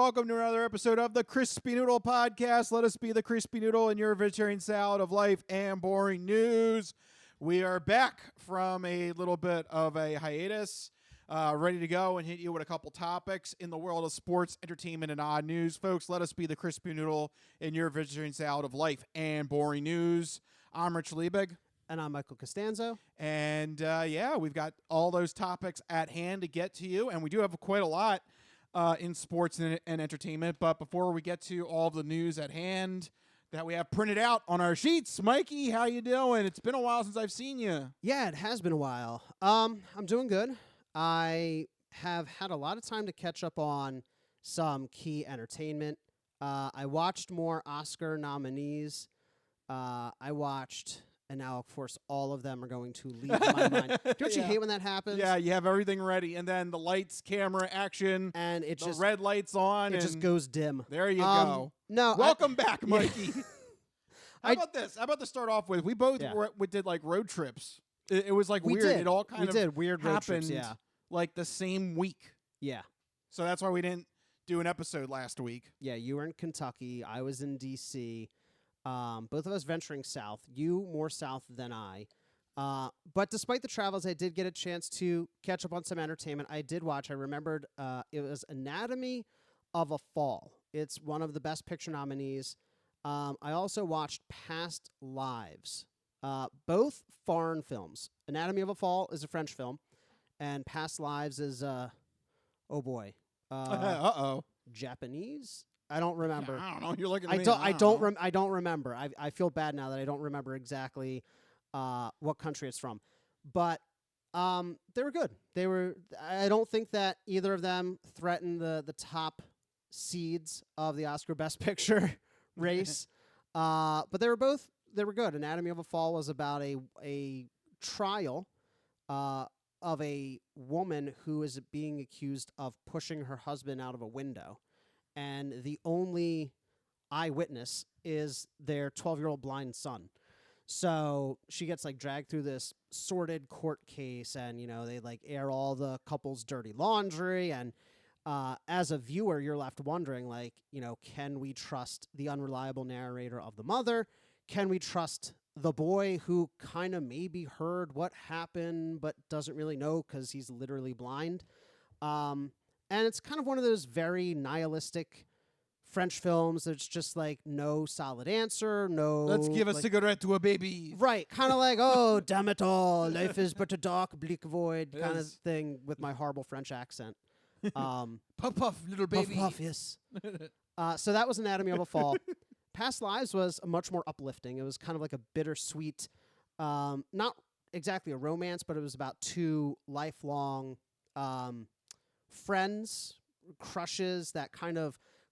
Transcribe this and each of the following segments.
welcome to another episode of the Crispy Noodle Podcast. Let us be the Crispy Noodle in your vegetarian salad of life and boring news. We are back from a little bit of a hiatus, ready to go and hit you with a couple topics in the world of sports, entertainment, and odd news. Folks, let us be the Crispy Noodle in your vegetarian salad of life and boring news. I'm Rich Liebig. And I'm Michael Costanzo. And, we've got all those topics at hand to get to you, and we do have quite a lot in sports and entertainment. But before we get to all the news at hand that we have printed out on our sheets, Mikey, how you doing? It's been a while since I've seen you. Yeah, it has been a while. I'm doing good. I have had a lot of time to catch up on some key entertainment. I watched more Oscar nominees. I watched... And now, of course, all of them are going to leave my mind. Don't you hate when that happens? Yeah, you have everything ready, and then the lights, camera, action, and it the just red lights on. It just goes dim. There you go. No, welcome back, Mikey. How I- about this? How about to start off with? We both we did like road trips. It was like weird. It all kind of weird road trips, happened like the same week. Yeah. So that's why we didn't do an episode last week. Yeah, you were in Kentucky. I was in D.C., both of us venturing south, you more south than I. But despite the travels, I did get a chance to catch up on some entertainment. I remembered it was Anatomy of a Fall. It's one of the Best Picture nominees. I also watched Past Lives, both foreign films. Anatomy of a Fall is a French film, and Past Lives is, Japanese? I don't remember. I don't know. You're looking at me. I don't remember. I feel bad now that I don't remember exactly what country it's from. But they were good. I don't think that either of them threatened the top seeds of the Oscar Best Picture race. But they were good. Anatomy of a Fall was about a trial of a woman who is being accused of pushing her husband out of a window. And the only eyewitness is their 12-year-old blind son. So she gets dragged through this sordid court case, and they air all the couple's dirty laundry. And as a viewer, you're left wondering, can we trust the unreliable narrator of the mother? Can we trust the boy who kind of maybe heard what happened but doesn't really know because he's literally blind? And it's kind of one of those very nihilistic French films. There's just no solid answer. No. Let's give a cigarette to a baby. Right. Kind of oh, damn it all. Life is but a dark, bleak void kind of thing with my horrible French accent. Puff, puff, little baby. Puff, puff, yes. So that was Anatomy of a Fall. Past Lives was much more uplifting. It was kind of like a bittersweet, not exactly a romance, but it was about two lifelong friends, crushes that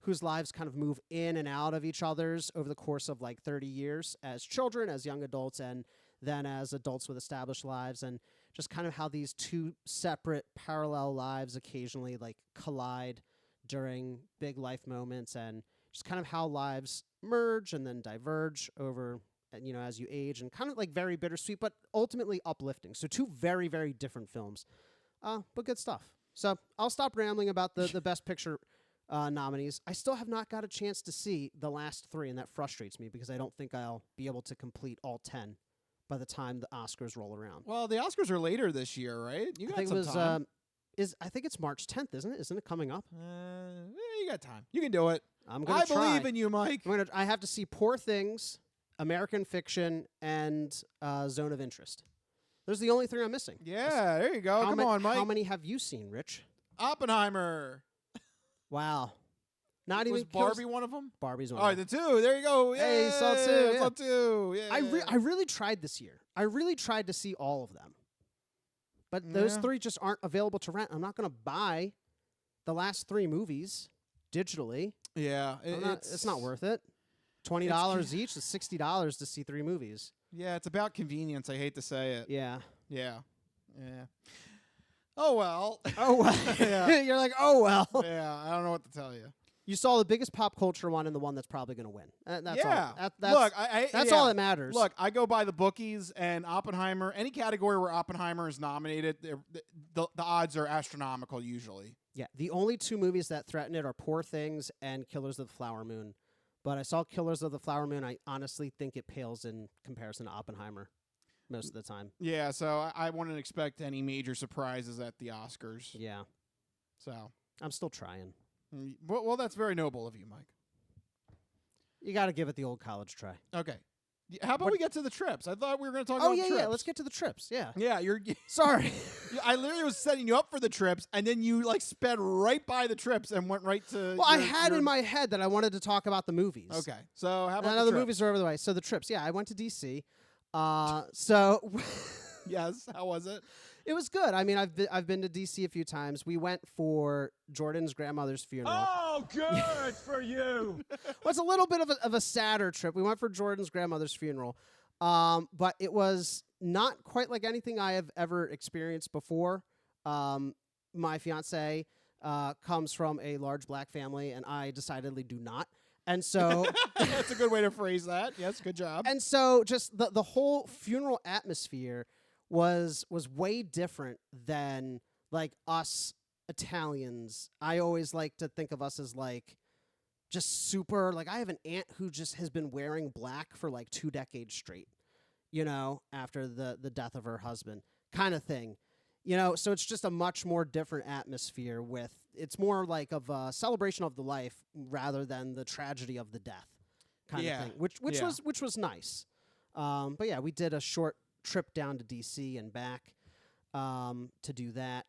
whose lives kind of move in and out of each other's over the course of 30 years as children, as young adults, and then as adults with established lives, and just kind of how these two separate parallel lives occasionally collide during big life moments, and just kind of how lives merge and then diverge over, as you age, and kind of very bittersweet, but ultimately uplifting. So two very, very different films, but good stuff. So I'll stop rambling about the Best Picture nominees. I still have not got a chance to see the last three, and that frustrates me because I don't think I'll be able to complete all 10 by the time the Oscars roll around. Well, the Oscars are later this year, right? You got some time. I think it's March 10th, isn't it? Isn't it coming up? You got time. You can do it. I'm gonna try. I believe in you, Mike. I have to see Poor Things, American Fiction, and Zone of Interest. Those are the only three I'm missing. Yeah, there you go. Come on, Mike. How many have you seen, Rich? Oppenheimer. Wow. Not even was Barbie one of them? Barbie's one. All right, the two. There you go. Hey, saw two. Saw two. Yeah. I really tried this year. I really tried to see all of them. But those three just aren't available to rent. I'm not going to buy the last three movies digitally. Yeah. It's not worth it. $20 each is $60 to see three movies. Yeah, it's about convenience. I hate to say it. Yeah. Yeah. Oh, well. Oh, well. Yeah. You're oh, well. Yeah, I don't know what to tell you. You saw the biggest pop culture one and the one that's probably going to win. That's all. That's, Look, that's yeah. all that matters. Look, I go by the bookies, and Oppenheimer, any category where Oppenheimer is nominated, the odds are astronomical usually. Yeah, the only two movies that threaten it are Poor Things and Killers of the Flower Moon. But I saw Killers of the Flower Moon. I honestly think it pales in comparison to Oppenheimer most of the time. Yeah, so I wouldn't expect any major surprises at the Oscars. Yeah. So I'm still trying. Well, that's very noble of you, Mike. You got to give it the old college try. Okay. How about we get to the trips? I thought we were going to talk Oh, about yeah, trips. yeah. Let's get to the trips. Yeah. Yeah, you're Sorry. I literally was setting you up for the trips, and then you like sped right by the trips and went right to. Well, I had in my head that I wanted to talk about the movies. Okay, so how about the movies are over the way. So the trips. Yeah, I went to DC. So yes, how was it? It was good. I mean, I've been to DC a few times. We went for Jordan's grandmother's funeral. Oh, good for you. Well, it's a little bit of a sadder trip. We went for Jordan's grandmother's funeral, but it was not quite like anything I have ever experienced before. My fiance comes from a large black family, and I decidedly do not. And so that's a good way to phrase that. Yes, good job. And so just the whole funeral atmosphere was way different than like us Italians. I always like to think of us as like just super, like I have an aunt who just has been wearing black for like 2 decades straight, you know, after the death of her husband kind of thing. You know, so it's just a much more different atmosphere with, it's more like of a celebration of the life rather than the tragedy of the death kind of thing, which was nice. But yeah, we did a short trip down to DC and back to do that.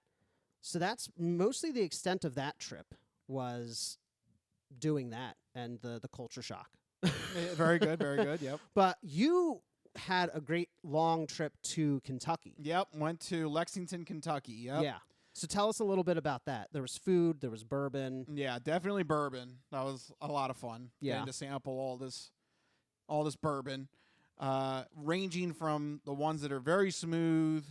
So that's mostly the extent of that trip, was doing that and the culture shock. Very good, very good. Yep. But you had a great long trip to Kentucky. Yep, went to Lexington, Kentucky. Yep. Yeah. So tell us a little bit about that. There was food, there was bourbon. Yeah, definitely bourbon. That was a lot of fun. Yeah. Getting to sample all this bourbon, ranging from the ones that are very smooth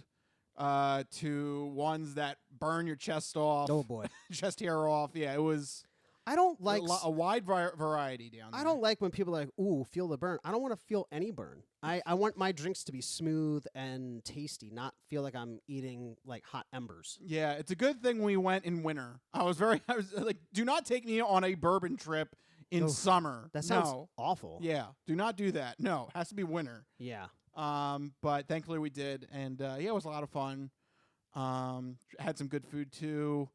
to ones that burn your chest off. Oh boy, chest hair off. Yeah, it was. I don't like a wide variety down there. I don't like when people are like, "Ooh, feel the burn." I don't want to feel any burn. I want my drinks to be smooth and tasty, not feel like I'm eating like hot embers. Yeah, it's a good thing we went in winter. I was like, do not take me on a bourbon trip in summer. That sounds awful. Yeah, do not do that. No, it has to be winter. Yeah. But thankfully we did, and yeah, it was a lot of fun. Had some good food too.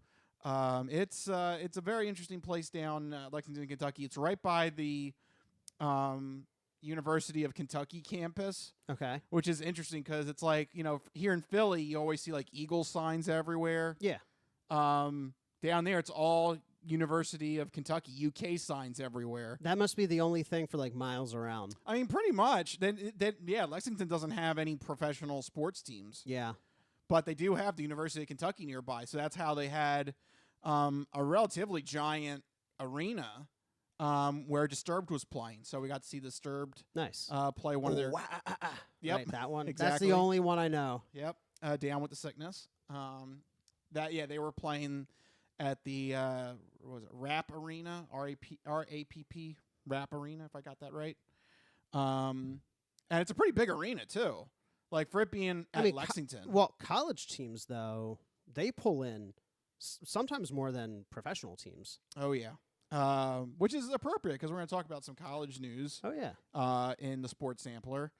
It's a very interesting place down Lexington, Kentucky. It's right by the University of Kentucky campus. Okay. Which is interesting because it's like, you know, here in Philly, you always see like Eagle signs everywhere. Yeah. Down there, it's all University of Kentucky, UK signs everywhere. That must be the only thing for like miles around. I mean, pretty much. Then yeah, Lexington doesn't have any professional sports teams. Yeah. But they do have the University of Kentucky nearby, so that's how they had a relatively giant arena where Disturbed was playing. So we got to see Disturbed nice play one of their. Yep, right, that one. Exactly. That's the only one I know. Yep, Down with the Sickness. They were playing at the what was it, Rap Arena, RAPP Rap Arena, if I got that right. And it's a pretty big arena too. Like for it being at Lexington. College teams though, they pull in sometimes more than professional teams. Oh yeah, which is appropriate because we're going to talk about some college news. Oh yeah, in the Sports Sampler.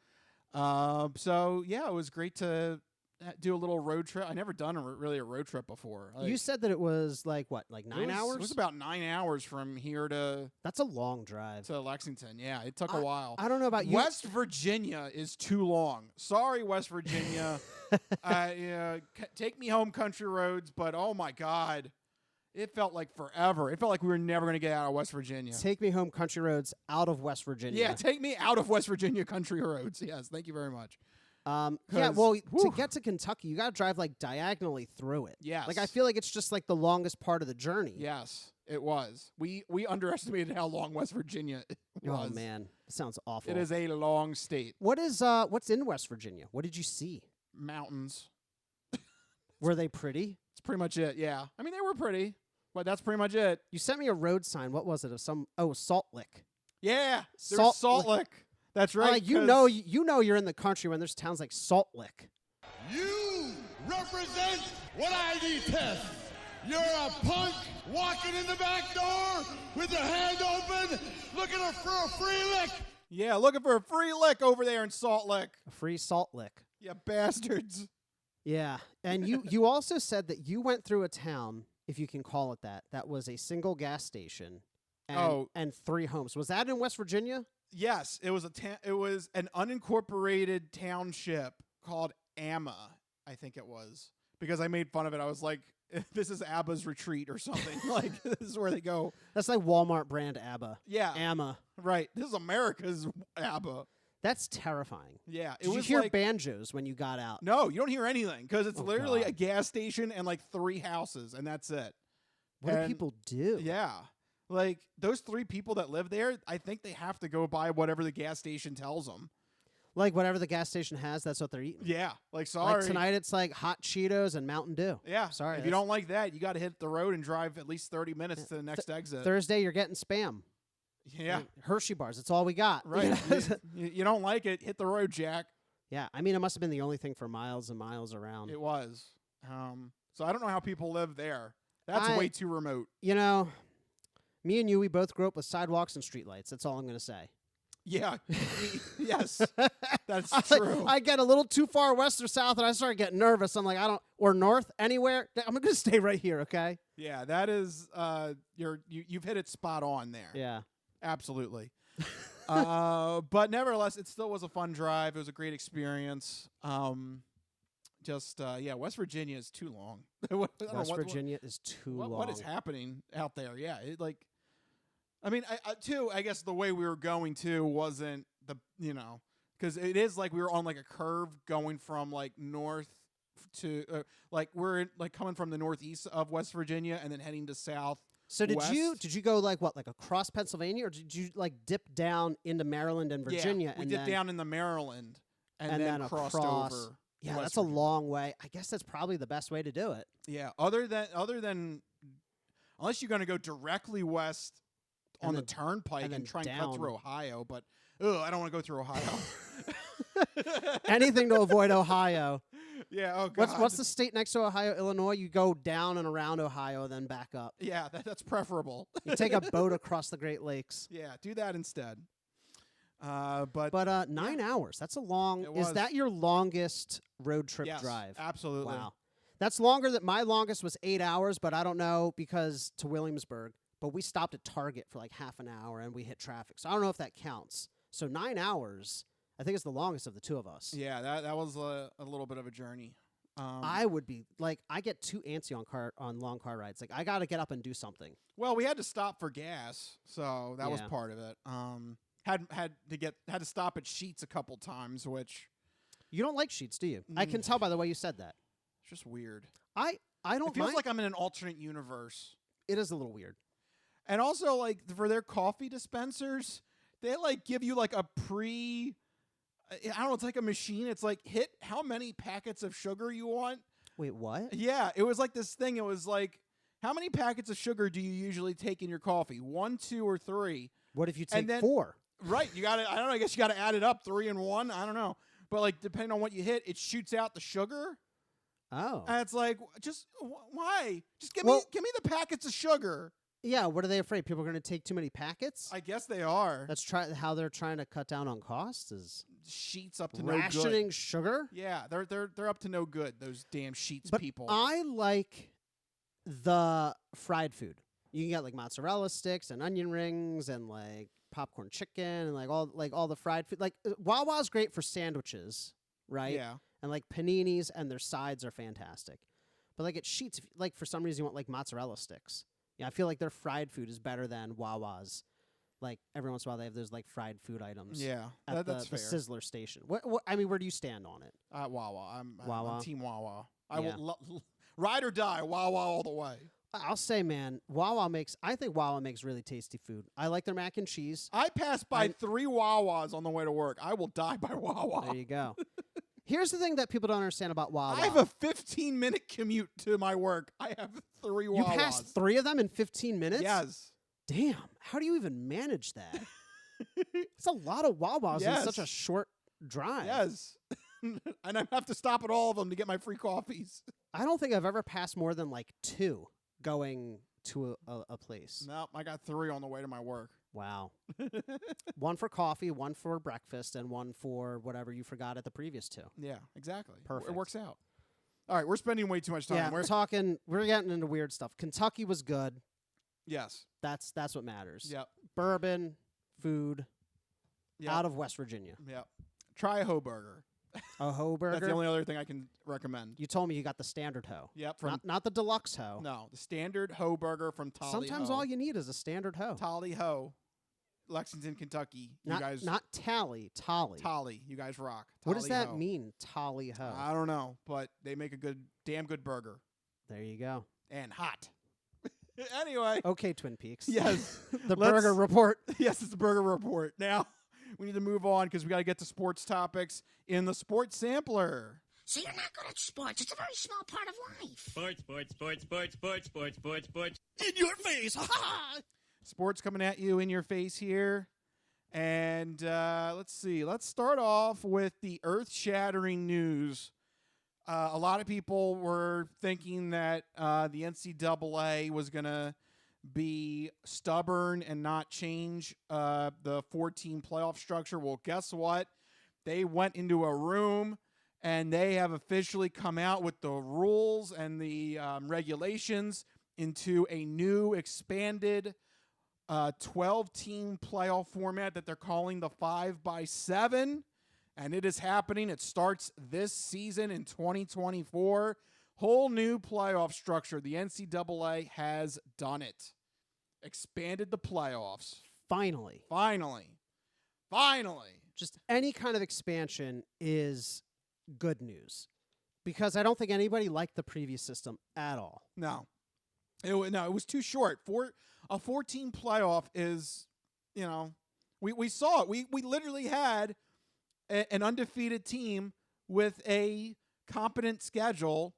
So yeah, it was great to do a little road trip. I never done really a road trip before. You said that it was like 9 hours? It was about 9 hours from here to. That's a long drive to Lexington. Yeah, it took a while. I don't know about you. West Virginia is too long. Sorry, West Virginia. Take me home, country roads. But oh my God, it felt like forever. It felt like we were never going to get out of West Virginia. Take me home, country roads, out of West Virginia. Yeah, take me out of West Virginia, country roads. Yes, thank you very much. Yeah, well, to get to Kentucky, you got to drive like diagonally through it. Yes. Like I feel like it's just like the longest part of the journey. Yes, it was. We underestimated how long West Virginia was. Oh man, that sounds awful. It is a long state. What's in West Virginia? What did you see? Mountains. Were they pretty? It's pretty much it. Yeah. I mean, they were pretty. but that's pretty much it. You sent me a road sign. What was it? Of some Salt Lick. Yeah, there's Salt Salt Lick. That's right. You know you're in the country when there's towns like Salt Lick. You represent what I detest. You're a punk walking in the back door with your hand open, looking for a free lick. Yeah, looking for a free lick over there in Salt Lick. A free Salt Lick. Yeah, bastards. Yeah, and you also said that you went through a town, if you can call it that was a single gas station and 3 homes. Was that in West Virginia? Yes, it was it was an unincorporated township called Amma, I think it was. Because I made fun of it. I was like, this is ABBA's retreat or something. Like, this is where they go. That's like Walmart brand ABBA. Yeah. Amma. Right. This is America's ABBA. That's terrifying. Yeah. Did you hear banjos when you got out? No, you don't hear anything because it's literally God. a gas station and like 3 houses, and that's it. What do people do? Yeah. Like, those 3 people that live there, I think they have to go buy whatever the gas station tells them. Like, whatever the gas station has, that's what they're eating? Yeah. Like, sorry. Like, tonight it's like hot Cheetos and Mountain Dew. Yeah. Sorry. If you don't like that, you got to hit the road and drive at least 30 minutes to the next exit. Thursday, you're getting Spam. Yeah. Like, Hershey bars. That's all we got. Right. You don't like it, hit the road, Jack. Yeah. I mean, it must have been the only thing for miles and miles around. It was. So I don't know how people live there. That's way too remote. You know, me and you, we both grew up with sidewalks and streetlights. That's all I'm going to say. Yeah. Yes. That's true. I get a little too far west or south, and I start getting nervous. I'm like, or north, anywhere. I'm going to stay right here, okay? Yeah, that is, you've hit it spot on there. Yeah. Absolutely. But nevertheless, it still was a fun drive. It was a great experience. West Virginia is too long. West Virginia is too long. What is happening out there? Yeah, I guess the way we were going to wasn't because it is like we were on like a curve going from like north to we're coming from the northeast of West Virginia and then heading to south. So did you go like across Pennsylvania, or did you like dip down into Maryland and Virginia? Yeah, we dipped down into Maryland and then crossed over. Yeah, that's a long way. I guess that's probably the best way to do it. Yeah, other than unless you're going to go directly west on the turnpike and try and cut through Ohio, but I don't want to go through Ohio. Anything to avoid Ohio. Yeah. Oh God. What's the state next to Ohio? Illinois. You go down and around Ohio, then back up. Yeah, that's preferable. You take a boat across the Great Lakes. Yeah, do that instead. But 9 hours. That's a long. Is that your longest road trip drive? Absolutely. Wow. That's longer than my longest was 8 hours, but I don't know because to Williamsburg. But we stopped at Target for like half an hour and we hit traffic. So I don't know if that counts. So 9 hours, I think, is the longest of the 2 of us. Yeah, that was a little bit of a journey. I would be like, I get too antsy on long car rides. Like, I got to get up and do something. Well, we had to stop for gas, so that was part of it. Had to stop at Sheetz a couple times, which you don't like Sheetz, do you? I can tell by the way you said that. It's just weird. I don't. It feels like I'm in an alternate universe. It is a little weird. And also, like, for their coffee dispensers, they, like, give you, like, I don't know, it's like a machine. It's like, hit how many packets of sugar you want. Wait, what? Yeah, it was like this thing. It was like, how many packets of sugar do you usually take in your coffee? 1, 2, or 3? What if you take 4? Right, you got to, I don't know, I guess you got to add it up, 3 and 1. I don't know. But, like, depending on what you hit, it shoots out the sugar. Oh. And it's like, just, why? Just give me the packets of sugar. Yeah, what are they afraid? People are going to take too many packets? I guess they are. That's how they're trying to cut down on costs is Sheetz up to no good. Rationing sugar? Yeah, they're up to no good, those damn Sheetz people. I like the fried food. You can get like mozzarella sticks and onion rings and like popcorn chicken and like all the fried food. Like Wawa's great for sandwiches, right? Yeah. And like paninis and their sides are fantastic. But like at Sheetz, like for some reason you want like mozzarella sticks. Yeah, I feel like their fried food is better than Wawa's. Like every once in a while they have those like fried food items. Yeah, at that's the fair. Sizzler station. What I mean, where do you stand on it? Wawa. Wawa. I'm Team Wawa. I will ride or die. Wawa all the way. I'll say, man, I think Wawa makes really tasty food. I like their mac and cheese. I pass by 3 Wawas on the way to work. I will die by Wawa. There you go. Here's the thing that people don't understand about Wawa. I have a 15-minute commute to my work. I have 3 Wawas. You passed 3 of them in 15 minutes? Yes. Damn. How do you even manage that? It's a lot of Wawas in such a short drive. Yes. And I have to stop at all of them to get my free coffees. I don't think I've ever passed more than like 2 going to a place. No, I got 3 on the way to my work. Wow. 1 for coffee, 1 for breakfast, and 1 for whatever you forgot at the previous 2. Yeah, exactly. Perfect. It works out. All right, we're spending way too much time. Yeah, we're getting into weird stuff. Kentucky was good. Yes. That's what matters. Yep. Bourbon, food, Yep. out of West Virginia. Yep. Try a hoe burger. A hoe burger. That's the only other thing I can recommend. You told me you got the standard hoe. Yep. Not the deluxe hoe. No, the standard hoe burger from Tally Sometimes Ho. all you need is a standard hoe. Tally Ho, Lexington, Kentucky. You guys. Not tally, Tolly. Tally. You guys rock. What does Tally that Ho. mean, Tally Ho? I don't know, but they make a damn good burger. There you go. And hot. Anyway. Okay, Twin Peaks. Yes. The burger report. Yes, it's the burger report. Now, we need to move on because we got to get to sports topics in the sports sampler. So you're not good at sports. It's a very small part of life. Sports. In your face. Ha ha! Sports coming at you in your face here. And let's see. Let's start off with the earth-shattering news. A lot of people were thinking that the NCAA was going to be stubborn and not change the 14 playoff structure. Well, guess what? They went into a room and they have officially come out with the rules and the regulations into a new expanded 12-team playoff format that they're calling the 5x7. And it is happening. It starts this season in 2024. Whole new playoff structure. The NCAA has done it. Expanded the playoffs. Finally. Just any kind of expansion is good news. Because I don't think anybody liked the previous system at all. No. It was too short. A 14 playoff is, we saw it. We literally had an undefeated team with a competent schedule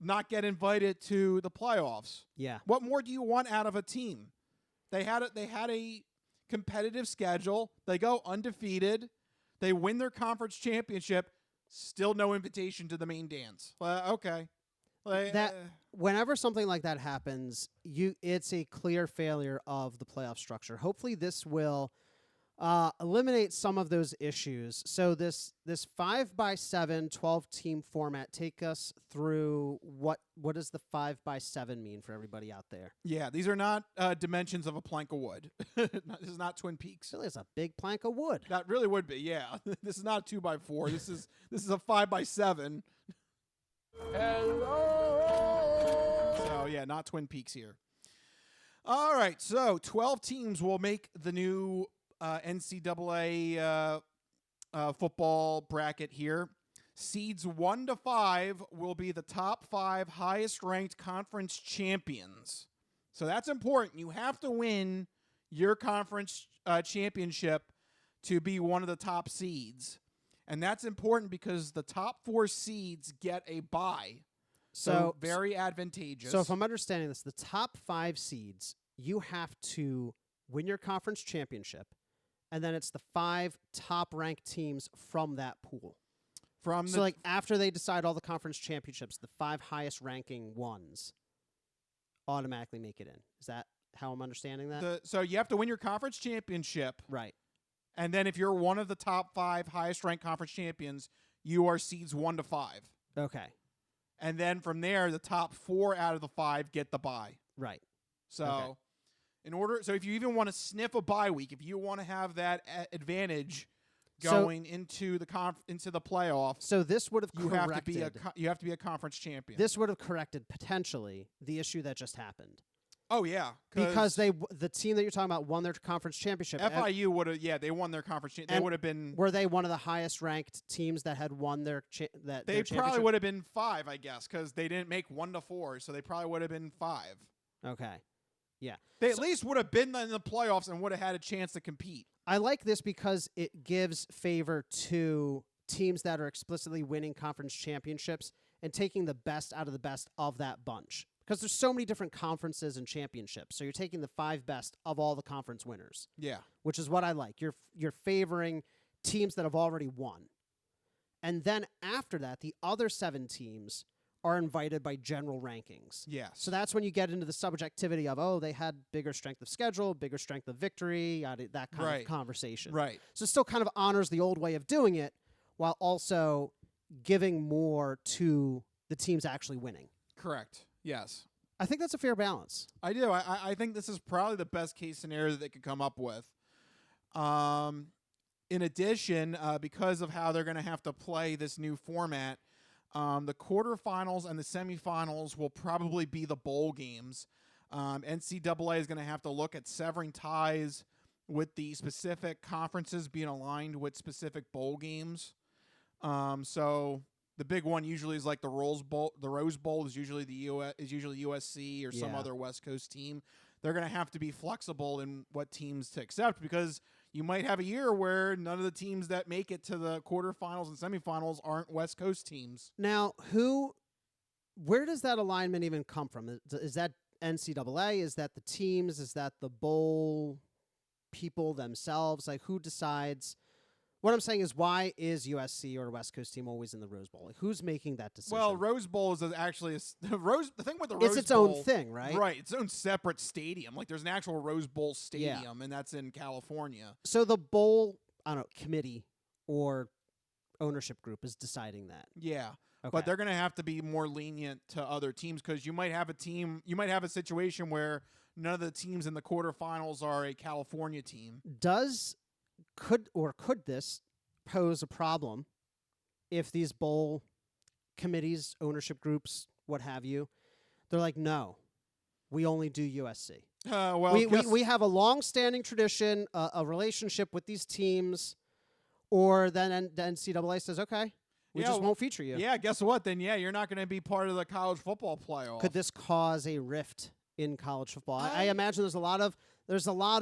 not get invited to the playoffs. Yeah. What more do you want out of a team? They had a competitive schedule. They go undefeated. They win their conference championship. Still no invitation to the main dance. Okay. Whenever something like that happens, it's a clear failure of the playoff structure. Hopefully this will eliminate some of those issues. So this 5x7 12-team format, take us through what does the 5x7 mean for everybody out there? Yeah, these are not dimensions of a plank of wood. This is not Twin Peaks. Really, it's a big plank of wood. That really would be, yeah. This is not a 2x4. This is a 5x7. Hello. So yeah, not Twin Peaks here. All right, so 12 teams will make the new NCAA football bracket here. Seeds 1 to 5 will be the top 5 highest ranked conference champions. So that's important. You have to win your conference championship to be one of the top seeds. And that's important because the top 4 seeds get a bye. So very advantageous. So if I'm understanding this, the top 5 seeds, you have to win your conference championship. And then it's the 5 top-ranked teams from that pool. After they decide all the conference championships, the 5 highest-ranking ones automatically make it in. Is that how I'm understanding that? So you have to win your conference championship. Right. And then if you're one of the top 5 highest-ranked conference champions, you are seeds 1 to 5. Okay. And then from there, the top 4 out of the 5 get the bye. Right. So... Okay. So if you even want to sniff a bye week, if you want to have that advantage going into the playoff, so this would have you have to be a conference champion. This would have corrected potentially the issue that just happened. Oh yeah, because the team that you're talking about won their conference championship. FIU would have they won their conference. They would have been. Were they one of the highest ranked teams that had won their They probably would have been 5, I guess, because they didn't make 1 to 4, so they probably would have been 5. Okay. Yeah. They at least would have been in the playoffs and would have had a chance to compete. I like this because it gives favor to teams that are explicitly winning conference championships and taking the best out of the best of that bunch. Because there's so many different conferences and championships. So you're taking the 5 best of all the conference winners. Yeah. Which is what I like. You're favoring teams that have already won. And then after that, the other 7 teams are invited by general rankings. Yes. So that's when you get into the subjectivity of, oh, they had bigger strength of schedule, bigger strength of victory, that kind of conversation. Right. So it still kind of honors the old way of doing it while also giving more to the teams actually winning. Correct. Yes. I think that's a fair balance. I do. I think this is probably the best case scenario that they could come up with. In addition, because of how they're going to have to play this new format, the quarterfinals and the semifinals will probably be the bowl games. NCAA is going to have to look at severing ties with the specific conferences being aligned with specific bowl games. So the big one usually is like the Rose Bowl. The Rose Bowl is usually USC or some other West Coast team. They're going to have to be flexible in what teams to accept, because you might have a year where none of the teams that make it to the quarterfinals and semifinals aren't West Coast teams. Now, where does that alignment even come from? Is that NCAA? Is that the teams? Is that the bowl people themselves? Like, who decides? What I'm saying is, why is USC or a West Coast team always in the Rose Bowl? Like, who's making that decision? Well, Rose Bowl is actually the thing with the Rose Bowl. It's its own thing, right? Right, its own separate stadium. Like, there's an actual Rose Bowl stadium, and that's in California. So the bowl, I don't know, committee or ownership group is deciding that. Yeah. Okay. But they're going to have to be more lenient to other teams, because you might have a situation where none of the teams in the quarterfinals are a California team. Could this pose a problem if these bowl committees, ownership groups, what have you, they're like, no, we only do USC. We have a long-standing tradition, a relationship with these teams, or then the NCAA says, okay, we just won't feature you. Yeah, guess what? Then, you're not going to be part of the college football playoff. Could this cause a rift in college football? I imagine there's a lot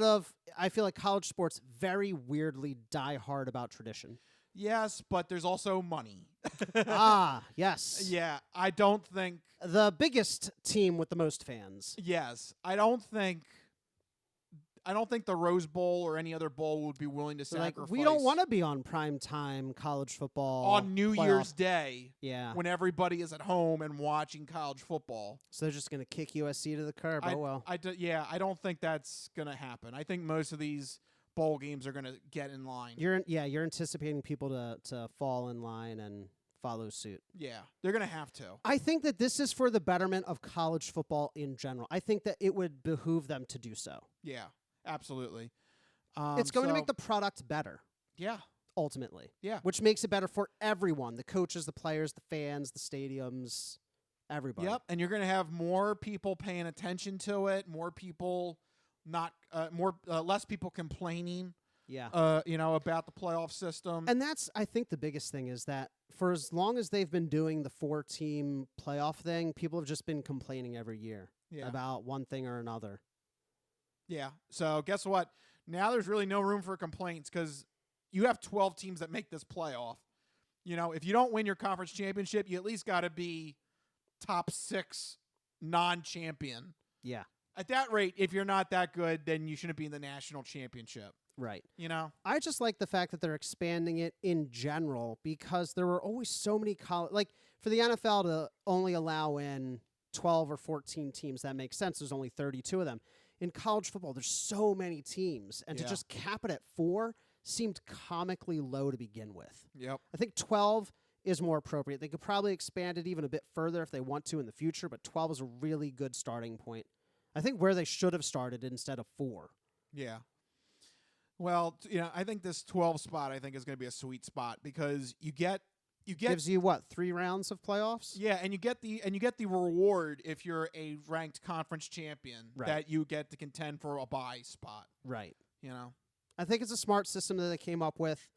of, I feel like college sports very weirdly die hard about tradition. Yes, but there's also money. Yes. Yeah, I don't think the biggest team with the most fans. Yes, I don't think the Rose Bowl or any other bowl would be willing to sacrifice. Like, we don't want to be on primetime college football on New Year's Day. Yeah, when everybody is at home and watching college football. So they're just going to kick USC to the curb. I don't think that's going to happen. I think most of these bowl games are going to get in line. You're anticipating people to fall in line and follow suit. Yeah, they're going to have to. I think that this is for the betterment of college football in general. I think that it would behoove them to do so. Yeah, absolutely. It's going to make the product better. Yeah. Ultimately. Yeah. Which makes it better for everyone. The coaches, the players, the fans, the stadiums, everybody. Yep, and you're going to have more people paying attention to it, more people less people complaining. Yeah. About the playoff system. And that's, I think, the biggest thing is that for as long as they've been doing the 4-team playoff thing, people have just been complaining every year about one thing or another. Yeah. So guess what? Now there's really no room for complaints, because you have 12 teams that make this playoff. If you don't win your conference championship, you at least got to be top 6 non-champion. Yeah. At that rate, if you're not that good, then you shouldn't be in the national championship. Right. I just like the fact that they're expanding it in general, because there were always so many like for the NFL to only allow in 12 or 14 teams, that makes sense. There's only 32 of them. In college football, there's so many teams, and to just cap it at 4 seemed comically low to begin with. Yep. I think 12 is more appropriate. They could probably expand it even a bit further if they want to in the future, but 12 is a really good starting point. I think where they should have started instead of 4. Yeah. Well, I think this 12 spot is going to be a sweet spot, because you get gives you what, 3 rounds of playoffs? Yeah, and you get the reward if you're a ranked conference champion, that you get to contend for a bye spot. Right. I think it's a smart system that they came up with.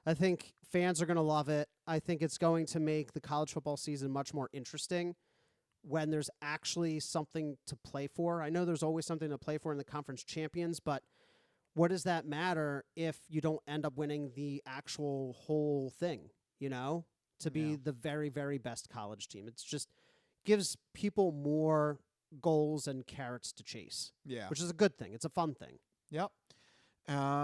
I think fans are going to love it. I think it's going to make the college football season much more interesting when there's actually something to play for. I know there's always something to play for in the conference champions, but what does that matter if you don't end up winning the actual whole thing? to be Yeah. the very, very best college team. It's just gives people more goals and carrots to chase, Yeah. which is a good thing. It's a fun thing. Yep.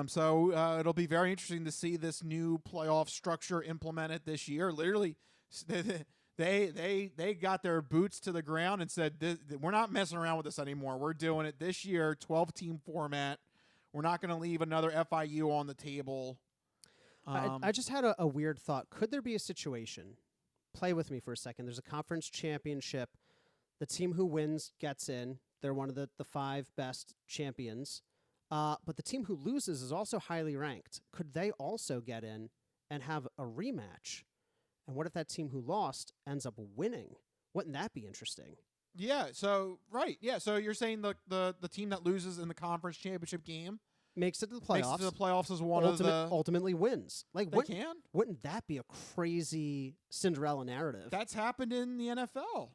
So it'll be very interesting to see this new playoff structure implemented this year. Literally, they got their boots to the ground and said, "We're not messing around with this anymore. We're doing it this year, 12-team format. We're not going to leave another FIU on the table." I just had a weird thought. Could there be a situation? Play with me for a second. There's a conference championship. The team who wins gets in. They're one of the 5 best champions. But the team who loses is also highly ranked. Could they also get in and have a rematch? And what if that team who lost ends up winning? Wouldn't that be interesting? Yeah. So right. Yeah. So you're saying the team that loses in the conference championship game Makes it to the makes playoffs. it to the playoffs as one of the. Ultimately wins. Like, They can. wouldn't that be a crazy Cinderella narrative? That's happened in the NFL.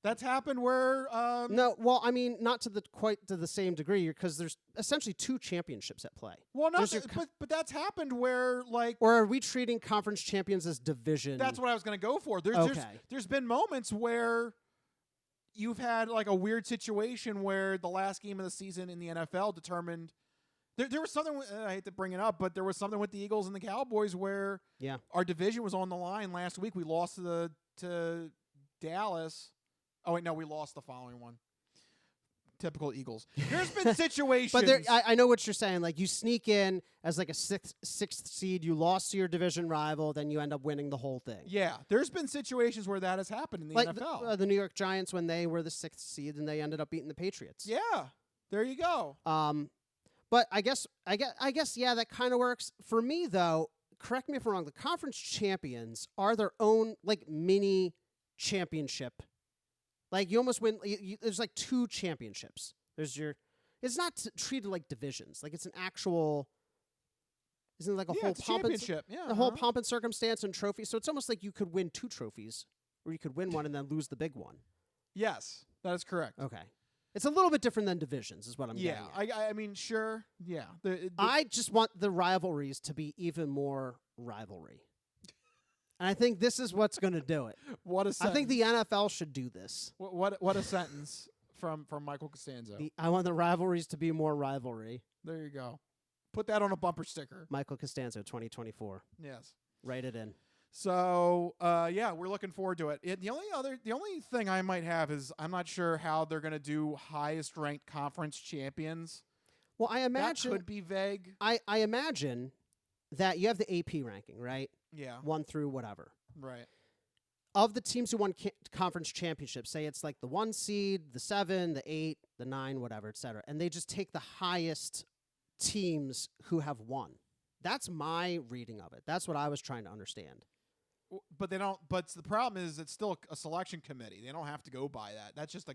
That's happened where. No, well, I mean, not to quite to the same degree, because there's essentially 2 championships at play. Well, not There's your but that's happened where like. Or are we treating conference champions as division? That's what I was going to go for. There's been moments where you've had like a weird situation where the last game of the season in the NFL determined. There was something. I hate to bring it up, but there was something with the Eagles and the Cowboys where our division was on the line last week. We lost to Dallas. Oh wait, no, we lost the following one. Typical Eagles. There's been situations, But I know what you're saying. Like, you sneak in as like a sixth seed, you lost to your division rival, then you end up winning the whole thing. Yeah, there's been situations where that has happened in the like NFL. The New York Giants, when they were the 6th seed and they ended up beating the Patriots. Yeah, there you go. But I guess, yeah, that kind of works. For me, though, correct me if I'm wrong, the conference champions are their own, like, mini championship. Like, you almost win, there's, like, 2 championships. There's it's not treated like divisions. Like, it's an actual, isn't it like a whole it's a championship. the whole pomp and circumstance and trophy? So it's almost like you could win 2 trophies, or you could win one and then lose the big one. Yes, that is correct. Okay. It's a little bit different than divisions, is what I'm getting at. I mean, sure. Yeah. I just want the rivalries to be even more rivalry. And I think this is what's going to do it. What a sentence. I think the NFL should do this. What a sentence from Michael Costanzo. I want the rivalries to be more rivalry. There you go. Put that on a bumper sticker. Michael Costanzo, 2024. Yes. Write it in. So, yeah, we're looking forward to it. The only thing I might have is I'm not sure how they're going to do highest ranked conference champions. Well, I imagine that could be vague. I imagine that you have the AP ranking, right? Yeah. 1 through whatever. Right. Of the teams who won conference championships, say it's like the 1 seed, the 7, the 8, the 9, whatever, etc., and they just take the highest teams who have won. That's my reading of it. That's what I was trying to understand. But they don't. But the problem is, it's still a selection committee. They don't have to go by that. That's just a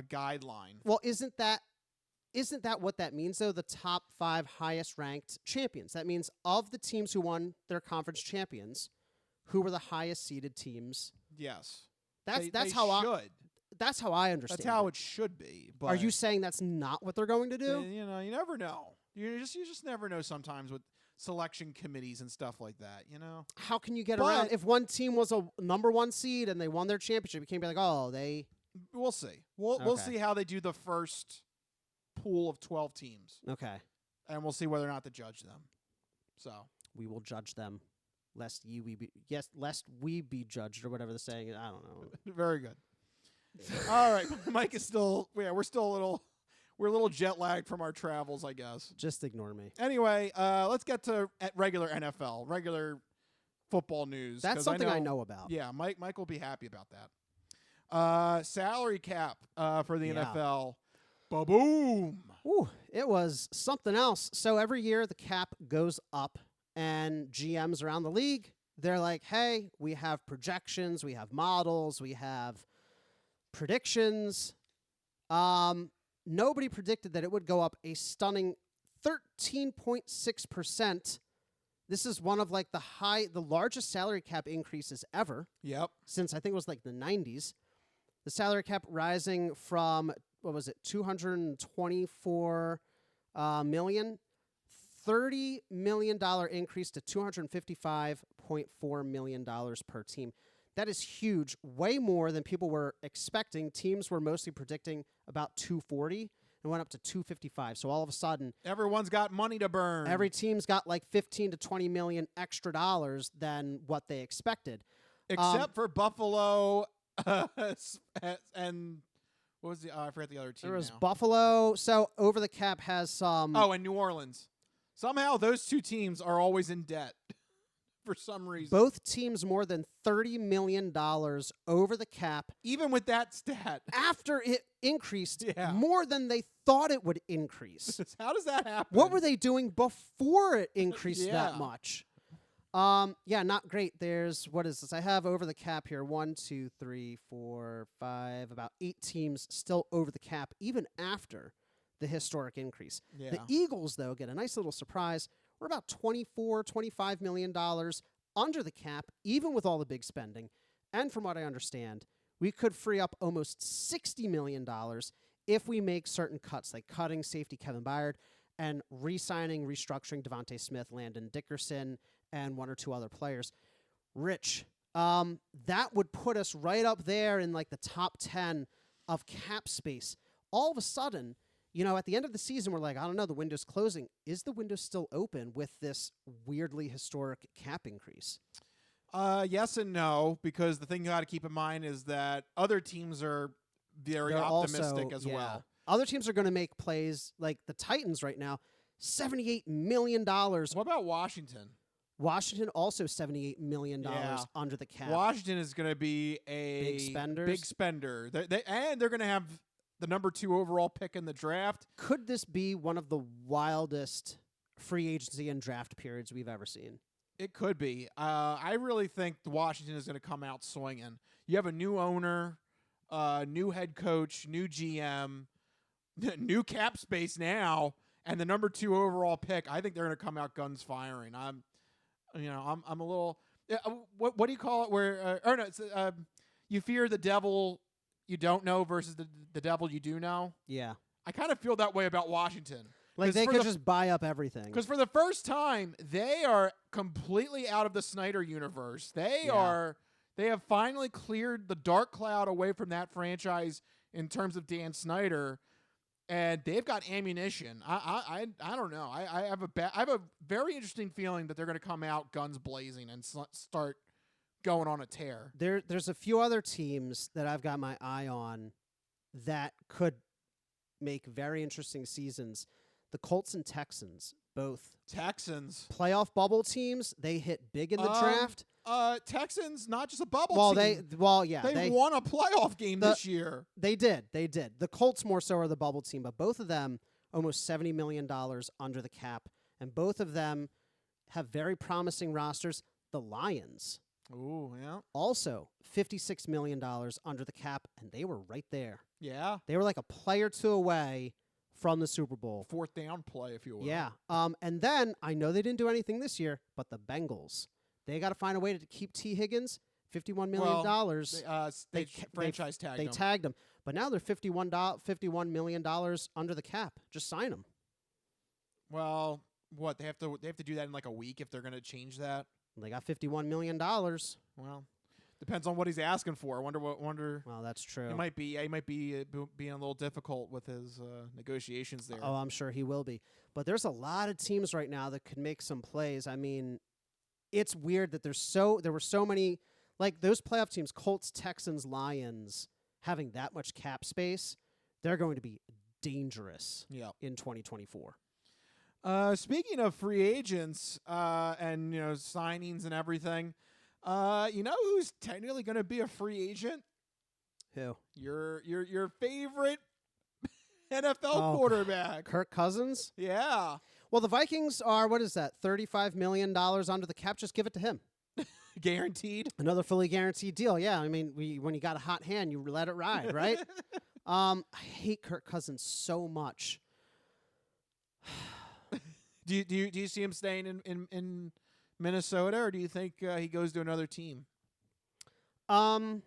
guideline. Well, isn't that what that means, though? The top 5 highest ranked champions. That means of the teams who won their conference champions, who were the highest seeded teams. Yes. That's how I understand. That's how it should be. But are you saying that's not what they're going to do? You never know. You just never know sometimes with selection committees and stuff like that, How can you get around if one team was a number 1 seed and they won their championship? You can't be like, oh, they. We'll see. We'll see how they do the first pool of 12 teams. Okay. And we'll see whether or not to judge them. So we will judge them, lest we be judged, or whatever the saying is. I don't know. Very good. All right, Mike is still. Yeah, we're still a little jet lagged from our travels, I guess. Just ignore me. Anyway, let's get to regular NFL, regular football news. That's something I know about. Yeah, Mike will be happy about that. Salary cap for the NFL. Ba-boom. Ooh, it was something else. So every year the cap goes up, and GMs around the league, they're like, hey, we have projections, we have models, we have predictions. Nobody predicted that it would go up a stunning 13.6%. This is one of like the largest salary cap increases ever. Yep. Since I think it was like the 90s. The salary cap rising from, what was it, $224 million, $30 million increase to $255.4 million per team. That is huge, way more than people were expecting. Teams were mostly predicting about 240 and went up to 255. So all of a sudden, Everyone's got money to burn. every team's got like 15 to 20 million extra dollars than what they expected. Except for Buffalo and what was the? I forgot the other team. There was now. Buffalo. So over the cap has some. Oh, and New Orleans. Somehow those two teams are always in debt for some reason. Both teams more than $30 million over the cap Even with that stat. after it increased Yeah. more than they thought it would increase. How does that happen? What were they doing before it increased Yeah. that much? Yeah, not great. There's, what is this? I have over the cap here. 1, 2, 3, 4, 5, about 8 teams still over the cap, even after the historic increase. Yeah. The Eagles, though, get a nice little surprise. We're about $25 million under the cap, even with all the big spending. And from what I understand, we could free up almost $60 million if we make certain cuts, like cutting safety Kevin Byard and re-signing, restructuring Devontae Smith, Landon Dickerson, and 1 or 2 other players. Rich, that would put us right up there in like the top 10 of cap space. All of a sudden, you know, at the end of the season, we're like, I don't know, the window's closing. Is the window still open with this weirdly historic cap increase? Yes and no, because the thing you got to keep in mind is that other teams are very They're optimistic also, as yeah. well. Other teams are going to make plays like the Titans right now, $78 million. What about Washington? Washington also $78 million Yeah. under the cap. Washington is going to be a Big spenders? Big spender. And they're going to have the number 2 overall pick in the draft. Could this be one of the wildest free agency and draft periods we've ever seen? It could be. I really think Washington is going to come out swinging. You have a new owner, new head coach, new GM, new cap space now, and the number 2 overall pick. I think they're going to come out guns firing. I'm a little. What do you call it? Where or no, it's, you fear the devil you don't know versus the devil you do know. Yeah. I kind of feel that way about Washington. Like 'Cause they for could the just buy up everything. Because for the first time, they are completely out of the Snyder universe. They have finally cleared the dark cloud away from that franchise in terms of Dan Snyder, and they've got ammunition. I don't know. I have a very interesting feeling that they're going to come out guns blazing and start going on a tear. There's a few other teams that I've got my eye on that could make very interesting seasons. The Colts and Texans, both Texans. playoff bubble teams. They hit big in the draft. Texans, not just a bubble Well, team. they won a playoff game this year. They did. The Colts more so are the bubble team, but both of them almost $70 million under the cap, and both of them have very promising rosters. The Lions, Ooh, yeah. also $56 million under the cap, and they were right there. Yeah. They were like a play or two away from the Super Bowl. 4th down play, if you will. Yeah. And then I know they didn't do anything this year, but the Bengals, they got to find a way to keep T. Higgins. $51 million. They franchise tagged They him. tagged him, but now they're $51 million under the cap. Just sign him. Well, what they have to do that in like a week if they're going to change that. They got $51 million. Well, depends on what he's asking for. I wonder. Well, that's true. He might be being a little difficult with his negotiations there. Oh, I'm sure he will be. But there's a lot of teams right now that could make some plays. I mean, it's weird that there were so many, like those playoff teams, Colts, Texans, Lions, having that much cap space. They're going to be dangerous in 2024. Speaking of free agents and signings and everything, you know who's technically going to be a free agent? Who? Your favorite NFL quarterback, Kirk Cousins? Yeah. Well, the Vikings are, what is that, $35 million under the cap? Just give it to him. Guaranteed. Another fully guaranteed deal. Yeah, I mean, when you got a hot hand, you let it ride, right? I hate Kirk Cousins so much. Do you see him staying in Minnesota, or do you think he goes to another team? I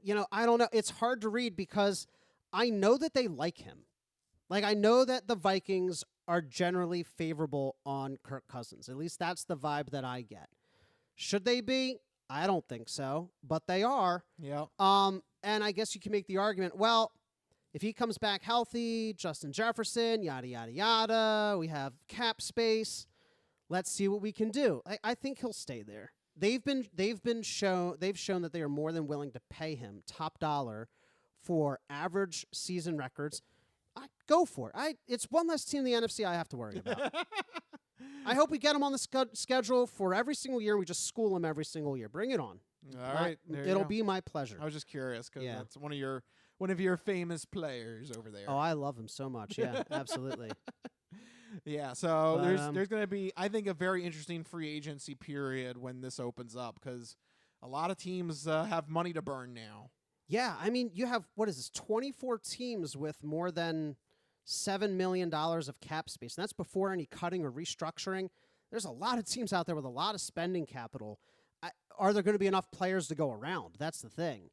don't know. It's hard to read because I know that they like him. Like, I know that the Vikings are generally favorable on Kirk Cousins. At least that's the vibe that I get. Should they be? I don't think so, but they are. Yeah. And I guess you can make the argument, well, if he comes back healthy, Justin Jefferson, yada, yada, yada, we have cap space. Let's see what we can do. I think he'll stay there. They've shown that they are more than willing to pay him top dollar for average season records. Go for it. It's one less team in the NFC I have to worry about. I hope we get him on the schedule for every single year. We just school him every single year. Bring it on. All right. It'll be my pleasure. I was just curious because that's one of your famous players over there. Oh, I love him so much. Yeah, absolutely. Yeah, so there's going to be, I think, a very interesting free agency period when this opens up because a lot of teams have money to burn now. Yeah, I mean, you have, 24 teams with more than $7 million of cap space, and that's before any cutting or restructuring. There's a lot of teams out there with a lot of spending capital. Are there going to be enough players to go around? That's the thing.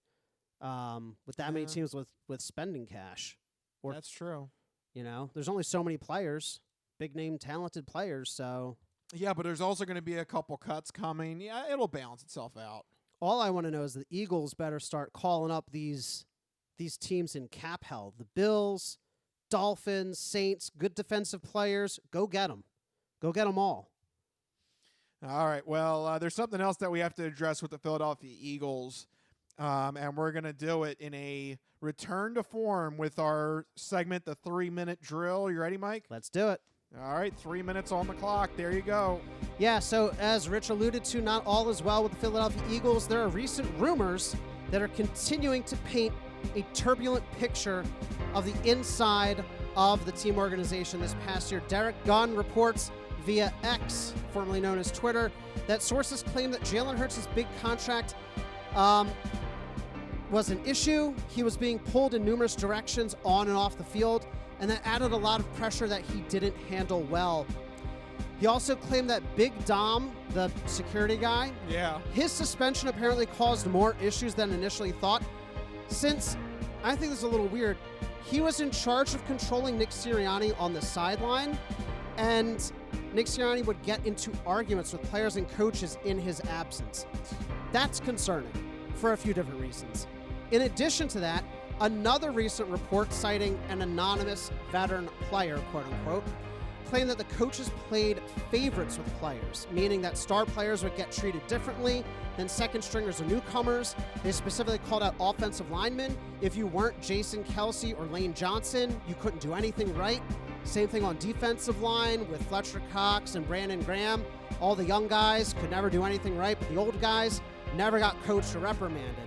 With that many teams with spending cash. That's true. There's only so many players. Big-name, talented players, so... Yeah, but there's also going to be a couple cuts coming. Yeah, it'll balance itself out. All I want to know is the Eagles better start calling up these teams in cap hell. The Bills, Dolphins, Saints, good defensive players. Go get them. Go get them all. All right, well, there's something else that we have to address with the Philadelphia Eagles, and we're going to do it in a return to form with our segment, the 3-minute drill. You ready, Mike? Let's do it. All right, 3 minutes on the clock. There you go. Yeah, so as Rich alluded to, not all is well with the Philadelphia Eagles. There are recent rumors that are continuing to paint a turbulent picture of the inside of the team organization this past year. Derek Gunn reports via X, formerly known as Twitter, that sources claim that Jalen Hurts' big contract was an issue. He was being pulled in numerous directions on and off the field, and that added a lot of pressure that he didn't handle well. He also claimed that Big Dom, the security guy, his suspension apparently caused more issues than initially thought, since, I think this is a little weird, he was in charge of controlling Nick Sirianni on the sideline, and Nick Sirianni would get into arguments with players and coaches in his absence. That's concerning for a few different reasons. In addition to that, another recent report citing an anonymous veteran player, quote unquote, claimed that the coaches played favorites with players, meaning that star players would get treated differently than second stringers or newcomers. They specifically called out offensive linemen. If you weren't Jason Kelsey or Lane Johnson, you couldn't do anything right. Same thing on defensive line with Fletcher Cox and Brandon Graham. All the young guys could never do anything right, but the old guys never got coached or reprimanded.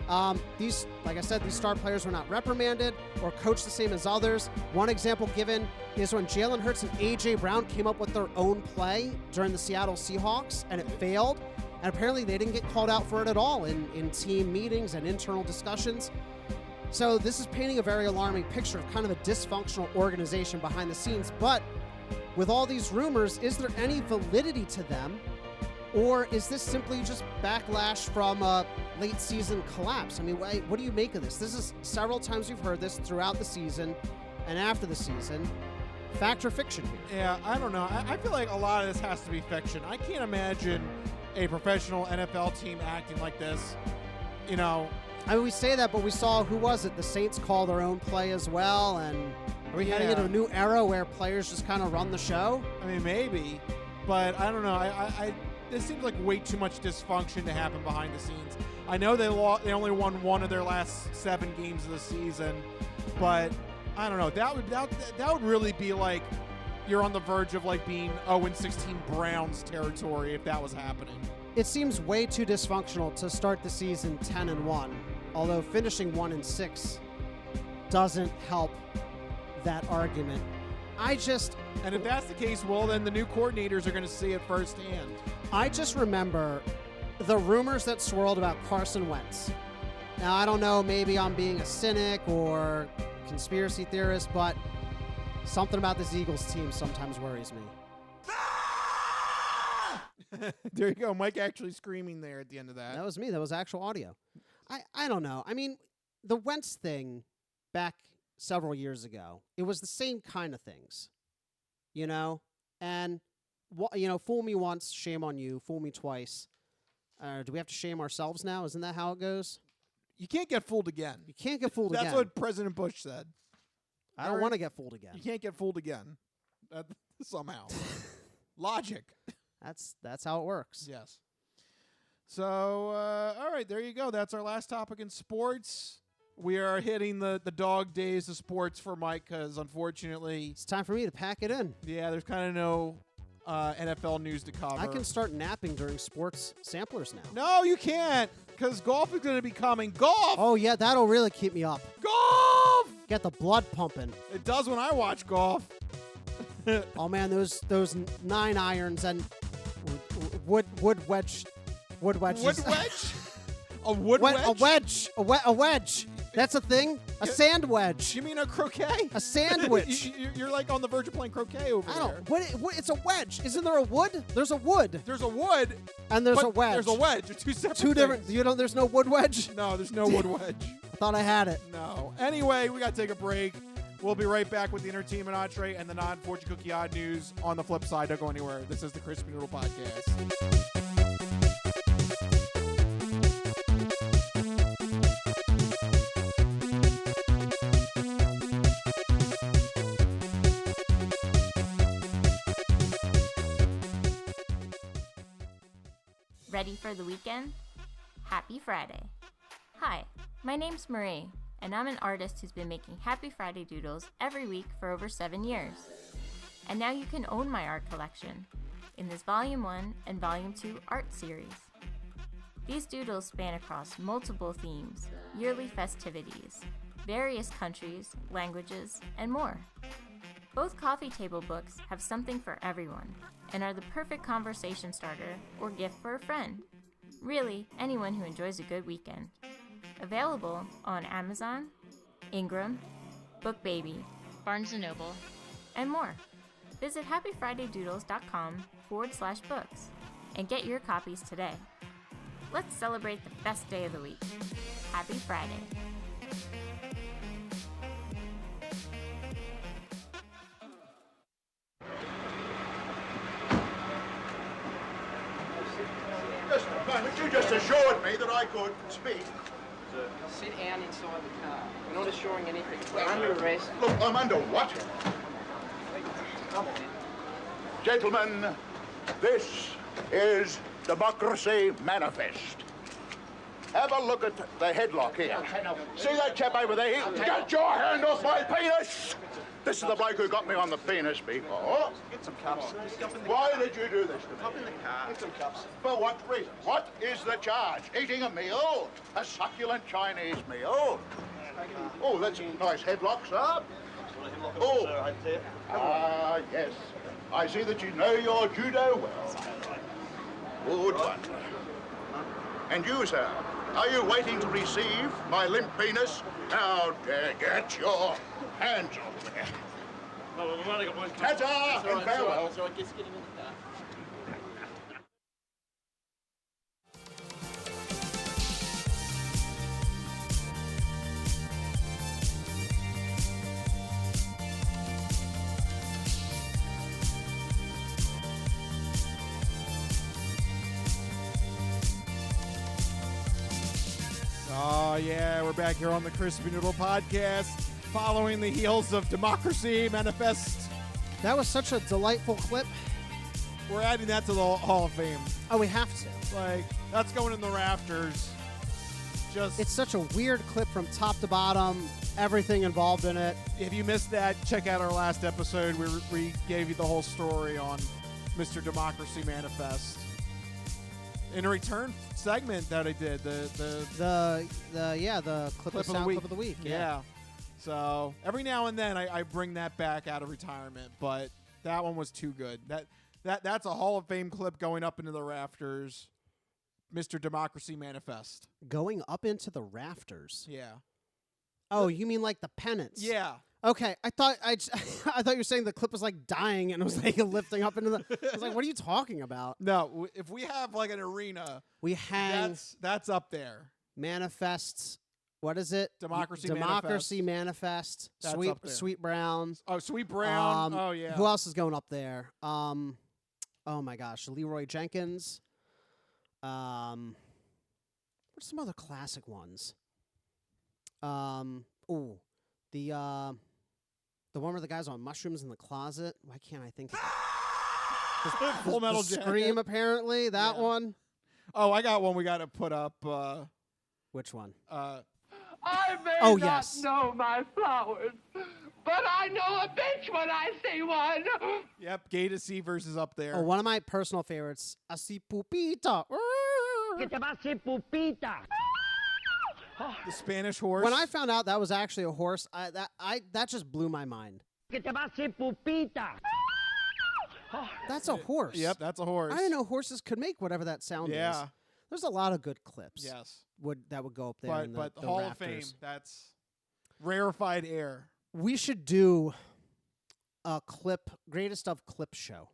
Like I said, these star players were not reprimanded or coached the same as others. One example given is when Jalen Hurts and A.J. Brown came up with their own play during the Seattle Seahawks, and it failed. And apparently they didn't get called out for it at all in team meetings and internal discussions. So this is painting a very alarming picture of kind of a dysfunctional organization behind the scenes. But with all these rumors, is there any validity to them? Or is this simply just backlash from a late season collapse? I mean, what do you make of this? This is several times we've heard this throughout the season and after the season. Fact or fiction here? Yeah, I don't know. I feel like a lot of this has to be fiction. I can't imagine a professional NFL team acting like this. I mean, we say that, but we saw, who was it? The Saints call their own play as well, and are we heading into a new era where players just kind of run the show? I mean, maybe, but I don't know. This seems like way too much dysfunction to happen behind the scenes. I know they only won one of their last 7 games of the season, but I don't know. That would really be like you're on the verge of like being 0-16 Browns territory if that was happening. It seems way too dysfunctional to start the season 10-1, although finishing 1-6 doesn't help that argument. And if that's the case, well, then the new coordinators are going to see it firsthand. I just remember the rumors that swirled about Carson Wentz. Now, I don't know, maybe I'm being a cynic or conspiracy theorist, but something about this Eagles team sometimes worries me. There you go. Mike actually screaming there at the end of that. That was me. That was actual audio. I don't know. I mean, the Wentz thing back several years ago, it was the same kind of things. you know? And, fool me once, shame on you. Fool me twice. Do we have to shame ourselves now? Isn't that how it goes? You can't get fooled again. You can't get fooled again. That's what President Bush said. I don't want to get fooled again. You can't get fooled again. Somehow. Logic. That's how it works. Yes. So, all right, there you go. That's our last topic in sports. We are hitting the dog days of sports for Mike because, unfortunately, It's time for me to pack it in. yeah, there's kind of no NFL news to cover. I can start napping during sports samplers now. No, you can't because golf is going to be coming. Golf! Oh, yeah, that'll really keep me up. Golf! Get the blood pumping. It does when I watch golf. Oh, man, those 9 irons and wood wedge. Wood wedge? A wood wedge? A wedge. That's a thing? A sand wedge. You mean a croquet? A sandwich. You're like on the verge of playing croquet over I there. don't. What? It's a wedge. Isn't there a wood? There's a wood. There's a wood. And there's but a wedge. There's a wedge. They're two separate Two different. things. There's no wood wedge? No, there's no wood wedge. I thought I had it. No. Anyway, we got to take a break. We'll be right back with the entertainment entree and the non-fortune cookie odd news on the flip side. Don't go anywhere. This is the Crispy Noodle Podcast. Ready for the weekend? Happy Friday. Hi, my name's Marie, and I'm an artist who's been making Happy Friday doodles every week for over 7 years. And now you can own my art collection in this Volume 1 and Volume 2 art series. These doodles span across multiple themes, yearly festivities, various countries, languages, and more. Both coffee table books have something for everyone and are the perfect conversation starter or gift for a friend. Really, anyone who enjoys a good weekend. Available on Amazon, Ingram, BookBaby, Barnes & Noble, and more. Visit happyfridaydoodles.com/books and get your copies today. Let's celebrate the best day of the week. Happy Friday. Just a moment, you just assured me that I could speak. Sit down inside the car. We're not assuring anything. We're under arrest. Look, I'm under what? Come on. Gentlemen, this is Democracy Manifest. Have a look at the headlock here. See that chap over there? Get your hand off my penis! This is the bloke who got me on the penis before. Get some cups. Why did you do this to me? Hop in the car. Get some cups. For what reason? What is the charge? Eating a meal? A succulent Chinese meal? Oh, that's a nice headlock, sir. Oh, yes. I see that you know your judo well. Good one. And you, sir, are you waiting to receive my limp penis? Now, get your hands off there. Ta-ta and farewell. So I guess getting in the car. Oh, yeah, we're back here on the Crispy Noodle Podcast, following the heels of Democracy Manifest. That was such a delightful clip. We're adding that to the Hall of Fame. Oh, we have to. Like, that's going in the rafters. Just, It's such a weird clip from top to bottom, everything involved in it. if you missed that, check out our last episode where we gave you the whole story on Mr. Democracy Manifest. In a return segment that I did, the clip clip of sound clip of the week. Yeah. So every now and then I bring that back out of retirement, but that one was too good. That's a Hall of Fame clip going up into the rafters. Mr. Democracy Manifest. Going up into the rafters. Yeah. Oh, you mean like the pennants? Yeah. Okay, I thought I thought you were saying the clip was like dying and it was like lifting up into the. I was like, what are you talking about? No, if we have like an arena, We hang that's up there. manifests what is it? Democracy Manifest. That's Sweet up there. Sweet Brown. Oh, Sweet Brown. Oh, yeah. Who else is going up there? Oh my gosh, Leroy Jenkins. What's some other classic ones? The one where the guy's on mushrooms in the closet. Why can't I think? Full Metal Jacket. Scream, apparently that one. Oh, I got one. We got to put up. Which one? I may Oh, not yes. know my flowers, but I know a bitch when I see one. Yep, Gay to See versus up there. Oh, one of my personal favorites. Así pupita. Que te va a hacer pupita. The Spanish Horse. When I found out that was actually a horse, that just blew my mind. Que te va a hacer pupita. That's a horse. Yep, that's a horse. I didn't know horses could make whatever that sound is. Yeah. There's a lot of good clips. Yes. That would go up there. in But the Hall rafters. of Fame, that's rarefied air. We should do a greatest of clip show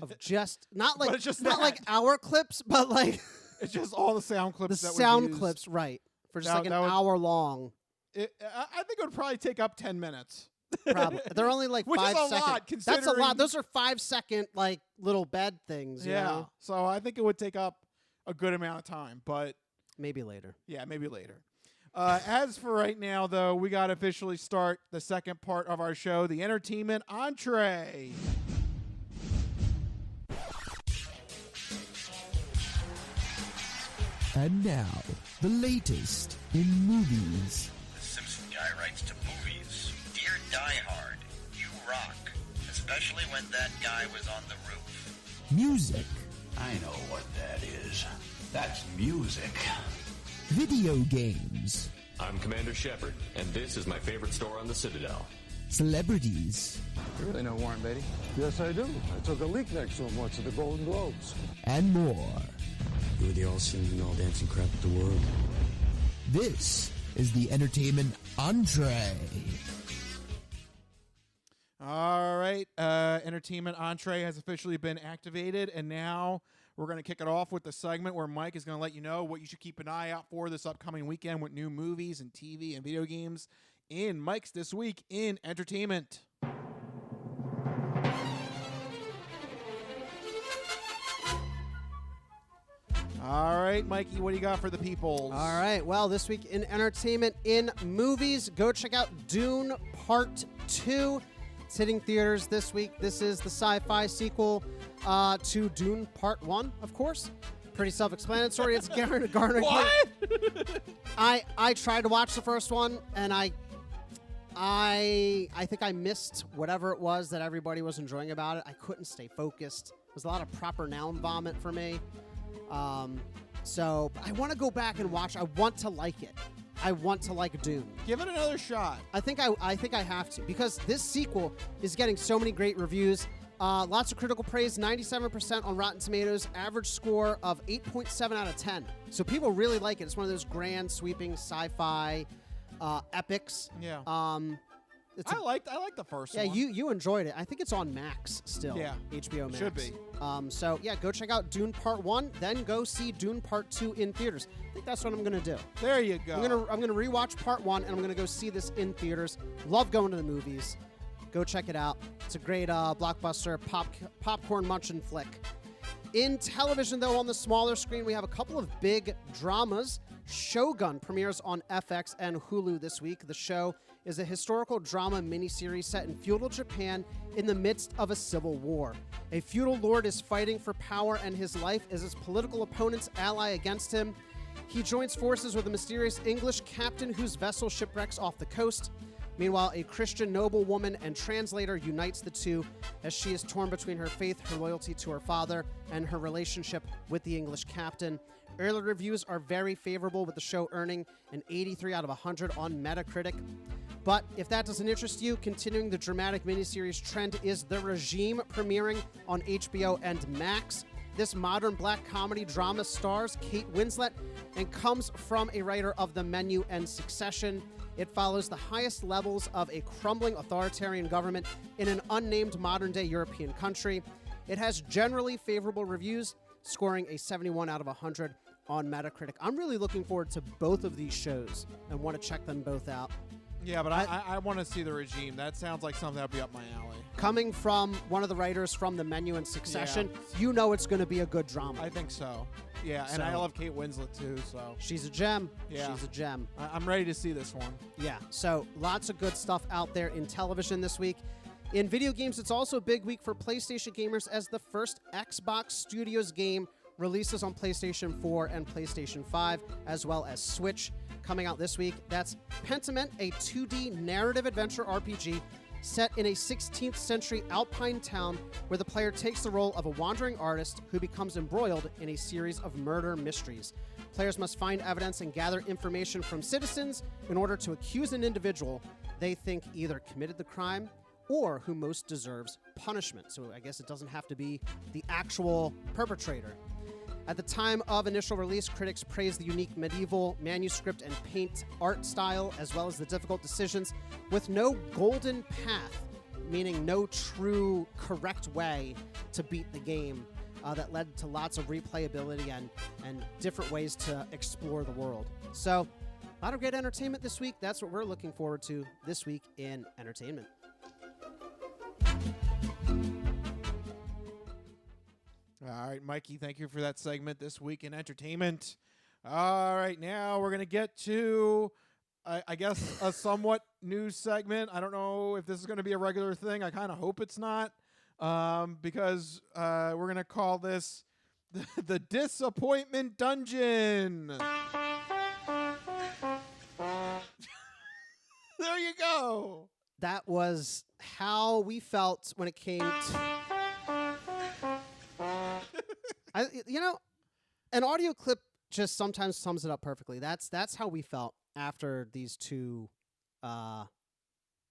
of just not like But it's just not that. like our clips, but like It's just all the sound the clips that sound we use. clips, right? For just That- like an that would- hour long. I think it would probably take up 10 minutes. Probably they're only like Which is 5 a seconds. lot, That's a considering- lot. Those are 5-second like little bed things. You Yeah. know? So I think it would take up a good amount of time, but Maybe later. yeah, maybe later. As for right now, though, we got to officially start the second part of our show, the entertainment entree. And now, the latest in movies. The Simpson guy writes to movies. Dear Die Hard, you rock. Especially when that guy was on the roof. Music. I know what that is. That's music. Video games. I'm Commander Shepard, and this is my favorite store on the Citadel. Celebrities. You really know Warren Beatty? Yes, I do. I took a leak next to him once at the Golden Globes. And more. You were the all-singing, all-dancing crap of the world. This is the entertainment entree. All right. Entertainment entree has officially been activated, and now we're going to kick it off with the segment where Mike is going to let you know what you should keep an eye out for this upcoming weekend with new movies and TV and video games in Mike's This Week in Entertainment. All right, Mikey, what do you got for the peoples? All right. Well, this week in entertainment in movies, go check out Dune Part 2. It's hitting theaters this week. This is the sci-fi sequel to Dune Part 1, of course. Pretty self-explanatory. It's garnering. What? I tried to watch the first one, and I think I missed whatever it was that everybody was enjoying about it. I couldn't stay focused. It was a lot of proper noun vomit for me. So I want to go back and watch. I want to like it. I want to like Dune. Give it another shot. I think I have to, because this sequel is getting so many great reviews. Lots of critical praise, 97% on Rotten Tomatoes, average score of 8.7 out of 10. So people really like it. It's one of those grand, sweeping sci-fi epics. Yeah. It's I liked the first one. Yeah, you enjoyed it. I think it's on Max still. Yeah. HBO Max. Should be. So yeah, go check out Dune Part 1, then go see Dune Part 2 in theaters. I think that's what I'm gonna do. There you go. I'm gonna rewatch Part 1 and I'm gonna go see this in theaters. Love going to the movies. Go check it out. It's a great blockbuster popcorn munching flick. In television, though, on the smaller screen, we have a couple of big dramas. Shogun premieres on FX and Hulu this week. The show is a historical drama miniseries set in feudal Japan in the midst of a civil war. A feudal lord is fighting for power, and his life is his political opponents ally against him. He joins forces with a mysterious English captain whose vessel shipwrecks off the coast. Meanwhile, a Christian noblewoman and translator unites the two as she is torn between her faith, her loyalty to her father, and her relationship with the English captain. Early reviews are very favorable, with the show earning an 83 out of 100 on Metacritic. But if that doesn't interest you, continuing the dramatic miniseries trend is The Regime, premiering on HBO and Max. This modern black comedy drama stars Kate Winslet and comes from a writer of The Menu and Succession. It follows the highest levels of a crumbling authoritarian government in an unnamed modern-day European country. It has generally favorable reviews, scoring a 71 out of 100 on Metacritic. I'm really looking forward to both of these shows and want to check them both out. Yeah, but I want to see The Regime. That sounds like something that would be up my alley. Coming from one of the writers from The Menu and Succession, you know it's going to be a good drama. I think so. Yeah, and I love Kate Winslet too, so. She's a gem. Yeah. She's a gem. I'm ready to see this one. Yeah, so lots of good stuff out there in television this week. In video games, it's also a big week for PlayStation gamers as the first Xbox Studios game releases on PlayStation 4 and PlayStation 5, as well as Switch. Coming out this week, that's Pentiment, a 2D narrative adventure RPG set in a 16th century alpine town where the player takes the role of a wandering artist who becomes embroiled in a series of murder mysteries. Players must find evidence and gather information from citizens in order to accuse an individual they think either committed the crime or who most deserves punishment. So I guess it doesn't have to be the actual perpetrator. At the time of initial release, critics praised the unique medieval manuscript and paint art style, as well as the difficult decisions with no golden path, meaning no true correct way to beat the game, that led to lots of replayability and different ways to explore the world. So, a lot of great entertainment this week. That's what we're looking forward to this week in entertainment. All right, Mikey, thank you for that segment this week in entertainment. All right, now we're going to get to, I guess, a somewhat new segment. I don't know if this is going to be a regular thing. I kind of hope it's not, because we're going to call this the Disappointment Dungeon. There you go. That was how we felt when it came to... an audio clip just sometimes sums it up perfectly. That's how we felt after these two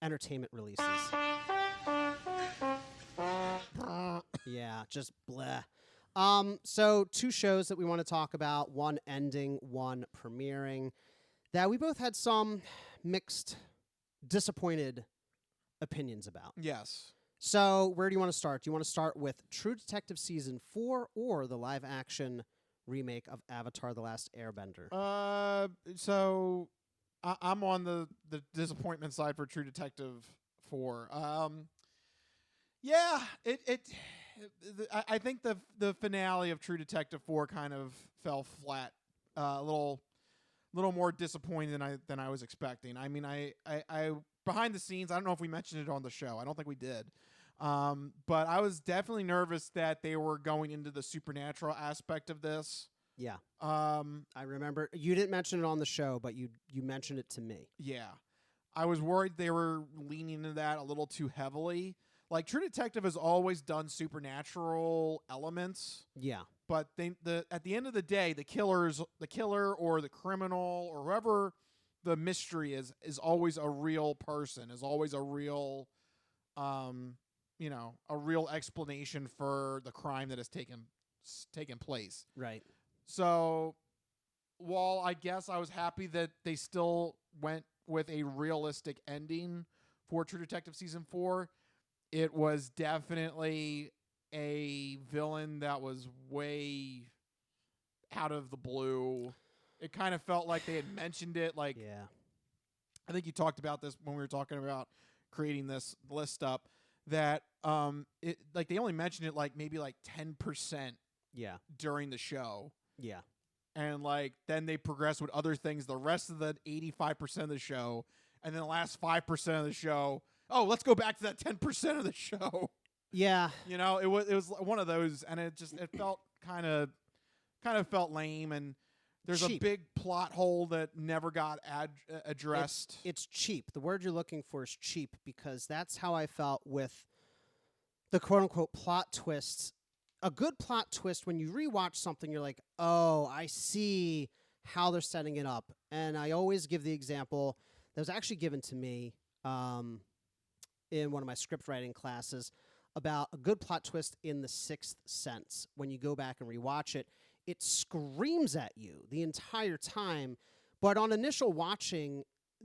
entertainment releases. Yeah, just bleh. So two shows that we want to talk about, one ending, one premiering, that we both had some mixed, disappointed opinions about. Yes. So where do you want to start? Do you want to start with True Detective Season 4 or the live-action remake of Avatar: The Last Airbender? So I'm on the disappointment side for True Detective 4. Yeah, I think the finale of True Detective 4 kind of fell flat. A little more disappointed than I was expecting. I mean, I behind the scenes, I don't know if we mentioned it on the show. I don't think we did. But I was definitely nervous that they were going into the supernatural aspect of this. Yeah. I remember you didn't mention it on the show, but you mentioned it to me. Yeah. I was worried they were leaning into that a little too heavily. Like True Detective has always done supernatural elements. Yeah. But at the end of the day, the killer or the criminal or whoever the mystery is always a real person, is always a real a real explanation for the crime that has taken place. Right. So while I guess I was happy that they still went with a realistic ending for True Detective Season 4, it was definitely a villain that was way out of the blue. It kind of felt like they had mentioned it. Like, yeah. I think you talked about this when we were talking about creating this list up, that they only mentioned it like maybe like 10% during the show. Yeah. And like then they progress with other things the rest of the 85% of the show, and then the last 5% of the show, oh, let's go back to that 10% of the show. Yeah. It was one of those, and it felt kind of felt lame, and there's cheap. A big plot hole that never got addressed. It's cheap. The word you're looking for is cheap, because that's how I felt with the quote-unquote plot twists. A good plot twist, when you rewatch something, you're like, oh, I see how they're setting it up. And I always give the example that was actually given to me in one of my script writing classes about a good plot twist in The Sixth Sense. When you go back and rewatch it, it screams at you the entire time. But on initial watching,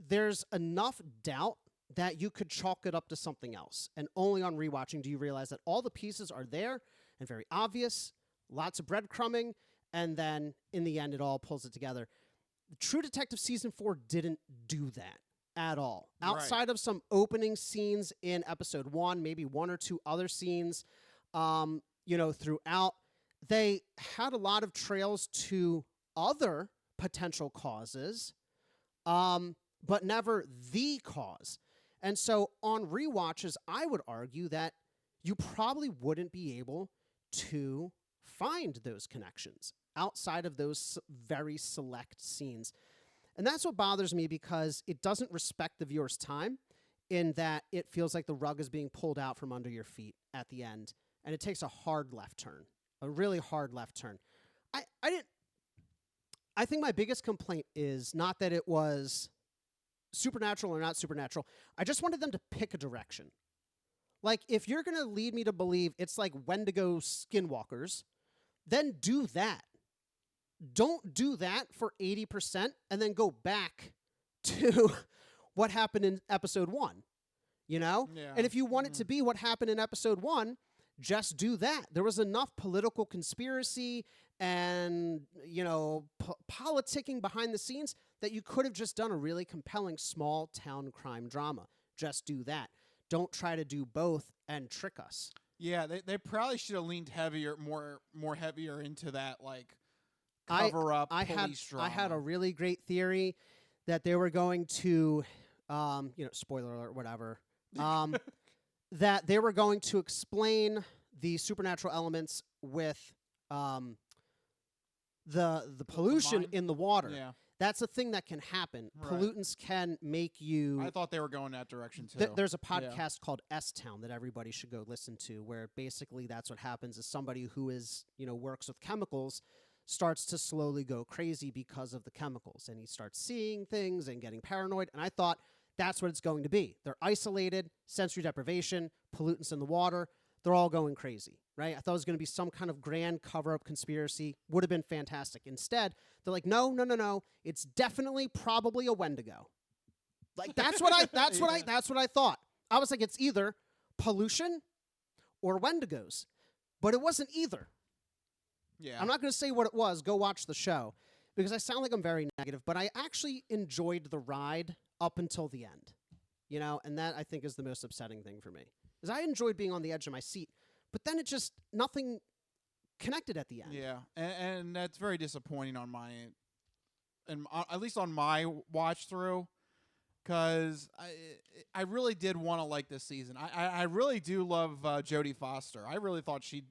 there's enough doubt that you could chalk it up to something else. And only on rewatching do you realize that all the pieces are there and very obvious, lots of breadcrumbing, and then in the end, it all pulls it together. True Detective Season 4 didn't do that at all. Outside of some opening scenes in episode 1, maybe one or two other scenes, throughout, they had a lot of trails to other potential causes, but never the cause. And so on rewatches, I would argue that you probably wouldn't be able to find those connections outside of those very select scenes. And that's what bothers me, because it doesn't respect the viewer's time in that it feels like the rug is being pulled out from under your feet at the end. And it takes a hard left turn, a really hard left turn. I think my biggest complaint is not that it was supernatural or not supernatural. I just wanted them to pick a direction. Like, if you're going to lead me to believe it's like Wendigo skinwalkers, then do that. Don't do that for 80% and then go back to what happened in episode 1, Yeah. And if you want it to be what happened in episode 1, just do that. There was enough political conspiracy and, politicking behind the scenes that you could have just done a really compelling small town crime drama. Just do that. Don't try to do both and trick us. Yeah, they probably should have leaned more heavier into that, like, cover up police drama. I had a really great theory that they were going to, spoiler alert, whatever, that they were going to explain the supernatural elements with the pollution in the water. Yeah. That's a thing that can happen. Right. Pollutants can make you... I thought they were going that direction, too. There's a podcast called S-Town that everybody should go listen to, where basically that's what happens is somebody who is, works with chemicals starts to slowly go crazy because of the chemicals. And he starts seeing things and getting paranoid. And I thought that's what it's going to be. They're isolated, sensory deprivation, pollutants in the water. They're all going crazy, right? I thought it was going to be some kind of grand cover-up conspiracy. Would have been fantastic. Instead, they're like, no. It's definitely probably a Wendigo. Like, that's what I thought. I was like, it's either pollution or Wendigos. But it wasn't either. Yeah. I'm not going to say what it was. Go watch the show, because I sound like I'm very negative, but I actually enjoyed the ride up until the end, and that I think is the most upsetting thing for me, is I enjoyed being on the edge of my seat, but then nothing connected at the end. Yeah, and that's very disappointing at least on my watch through, because I really did want to like this season. I really do love Jodie Foster. I really thought she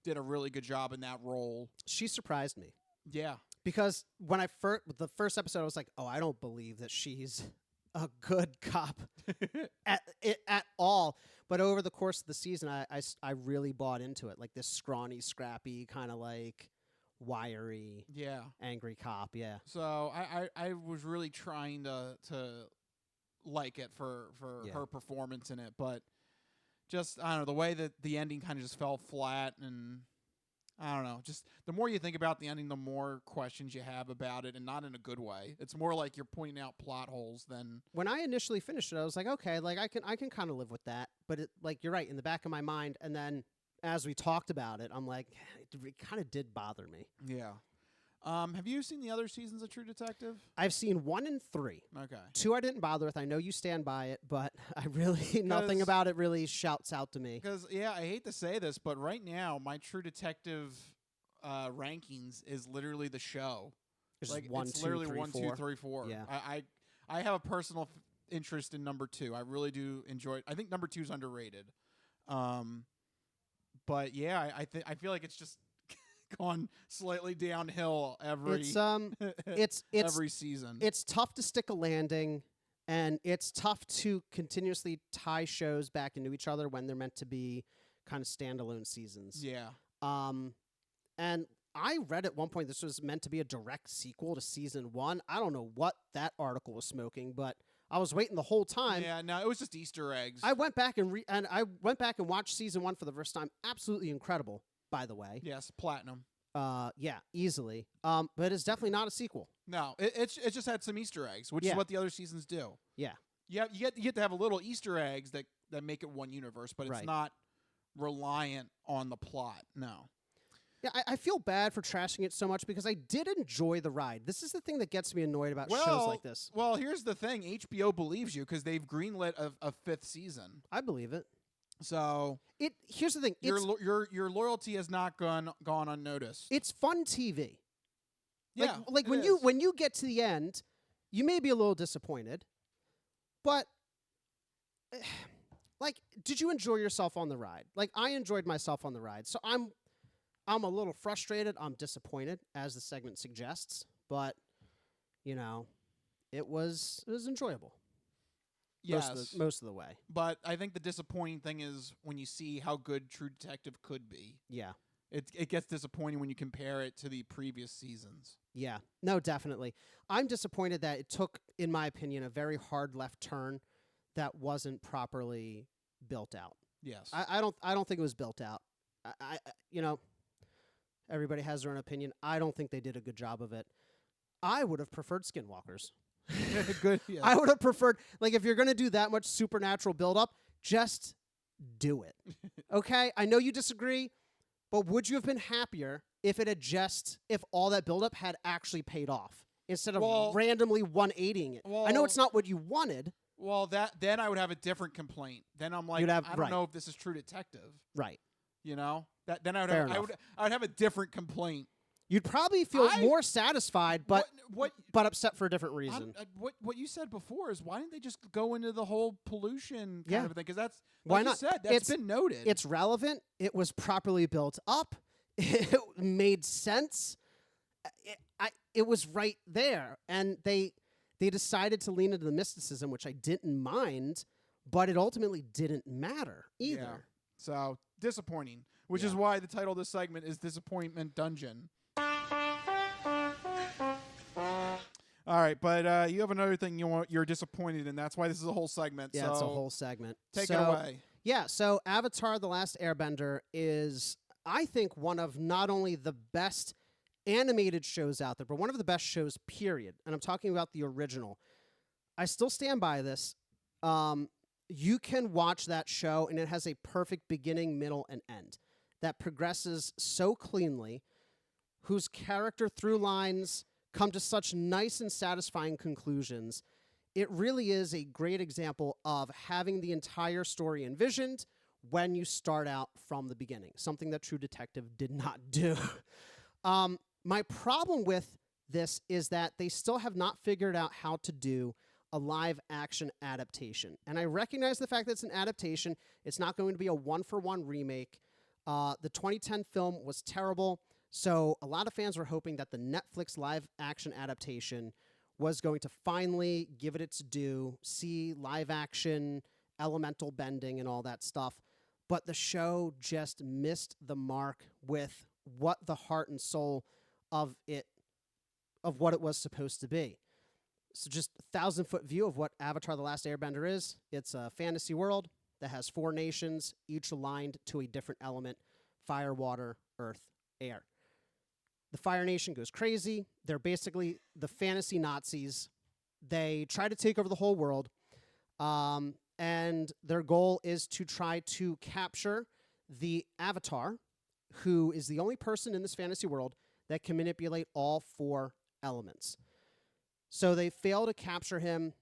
did a really good job in that role. She surprised me. Yeah. Because when the first episode, I was like, oh, I don't believe that she's a good cop at all. But over the course of the season, I really bought into it. Like this scrawny, scrappy, kind of like wiry, angry cop. Yeah. So I was really trying to like it for her performance in it, but just, I don't know, the way that the ending kind of just fell flat, and I don't know, just the more you think about the ending, the more questions you have about it, and not in a good way. It's more like you're pointing out plot holes than... When I initially finished it, I was like, okay, like I can kind of live with that, but you're right, in the back of my mind, and then as we talked about it, I'm like, it kind of did bother me. Yeah. Have you seen the other seasons of True Detective? I've seen 1 and 3. Okay. 2 I didn't bother with. I know you stand by it, but I really nothing about it really shouts out to me. Because I hate to say this, but right now my True Detective rankings is literally the show. It's like one, it's two, literally three, 1, 2, 3, 4. Yeah. I have a personal interest in number 2. I really do enjoy it. I think number 2 is underrated. But yeah, I feel like it's just gone slightly downhill every every season. It's tough to stick a landing, and it's tough to continuously tie shows back into each other when they're meant to be kind of standalone seasons. Yeah. And I read at one point this was meant to be a direct sequel to season 1. I don't know what that article was smoking, but I was waiting the whole time. Yeah, no, it was just Easter eggs. I went back and watched season 1 for the first time. Absolutely incredible, by the way. Yes, platinum. Yeah, easily. But it's definitely not a sequel. No, it's just had some Easter eggs, which is what the other seasons do. Yeah. Yeah, you get to have a little Easter eggs that make it one universe, but it's not reliant on the plot. No. Yeah, I feel bad for trashing it so much because I did enjoy the ride. This is the thing that gets me annoyed about shows like this. Well, here's the thing. HBO believes you because they've greenlit a 5th season. I believe it. So here's the thing. Your loyalty has not gone unnoticed. It's fun TV. Yeah, like when you get to the end, you may be a little disappointed, but like, did you enjoy yourself on the ride? Like, I enjoyed myself on the ride. So I'm a little frustrated. I'm disappointed, as the segment suggests, but you know, it was enjoyable. Yes, most of the way. But I think the disappointing thing is when you see how good True Detective could be. Yeah. It gets disappointing when you compare it to the previous seasons. Yeah. No, definitely. I'm disappointed that it took, in my opinion, a very hard left turn that wasn't properly built out. Yes. I don't think it was built out. I you know, everybody has their own opinion. I don't think they did a good job of it. I would have preferred Skinwalkers. Good. Yeah. I would have preferred, like, if you're going to do that much supernatural buildup, just do it. Okay? I know you disagree, but would you have been happier if all that buildup had actually paid off instead of randomly 180ing it? I know it's not what you wanted. Well, then I would have a different complaint. Then I'm like, I don't know if this is True Detective. Right. You know? Then I would have a different complaint. You'd probably feel more satisfied, but upset for a different reason. What you said before is, why didn't they just go into the whole pollution kind of thing? Because that's why like not? You said, that's been noted. It's relevant. It was properly built up. It made sense. It was right there, and they decided to lean into the mysticism, which I didn't mind, but it ultimately didn't matter either. Yeah. So disappointing, which is why the title of this segment is Disappointment Dungeon. All right, but you have another thing you're disappointed in. That's why this is a whole segment. Yeah, so it's a whole segment. Take it away. Yeah, so Avatar: The Last Airbender is, I think, one of not only the best animated shows out there, but one of the best shows, period. And I'm talking about the original. I still stand by this. You can watch that show, and it has a perfect beginning, middle, and end that progresses so cleanly, whose character through lines come to such nice and satisfying conclusions. It really is a great example of having the entire story envisioned when you start out from the beginning, something that True Detective did not do. My problem with this is that they still have not figured out how to do a live-action adaptation. And I recognize the fact that it's an adaptation. It's not going to be a one-for-one remake. The 2010 film was terrible. So a lot of fans were hoping that the Netflix live-action adaptation was going to finally give it its due, see live-action elemental bending and all that stuff. But the show just missed the mark with what the heart and soul of what it was supposed to be. So just a 1,000-foot view of what Avatar: The Last Airbender is. It's a fantasy world that has 4 nations, each aligned to a different element: fire, water, earth, air. The Fire Nation goes crazy. They're basically the fantasy Nazis. They try to take over the whole world. And their goal is to try to capture the Avatar, who is the only person in this fantasy world that can manipulate all 4 elements. So they fail to capture him,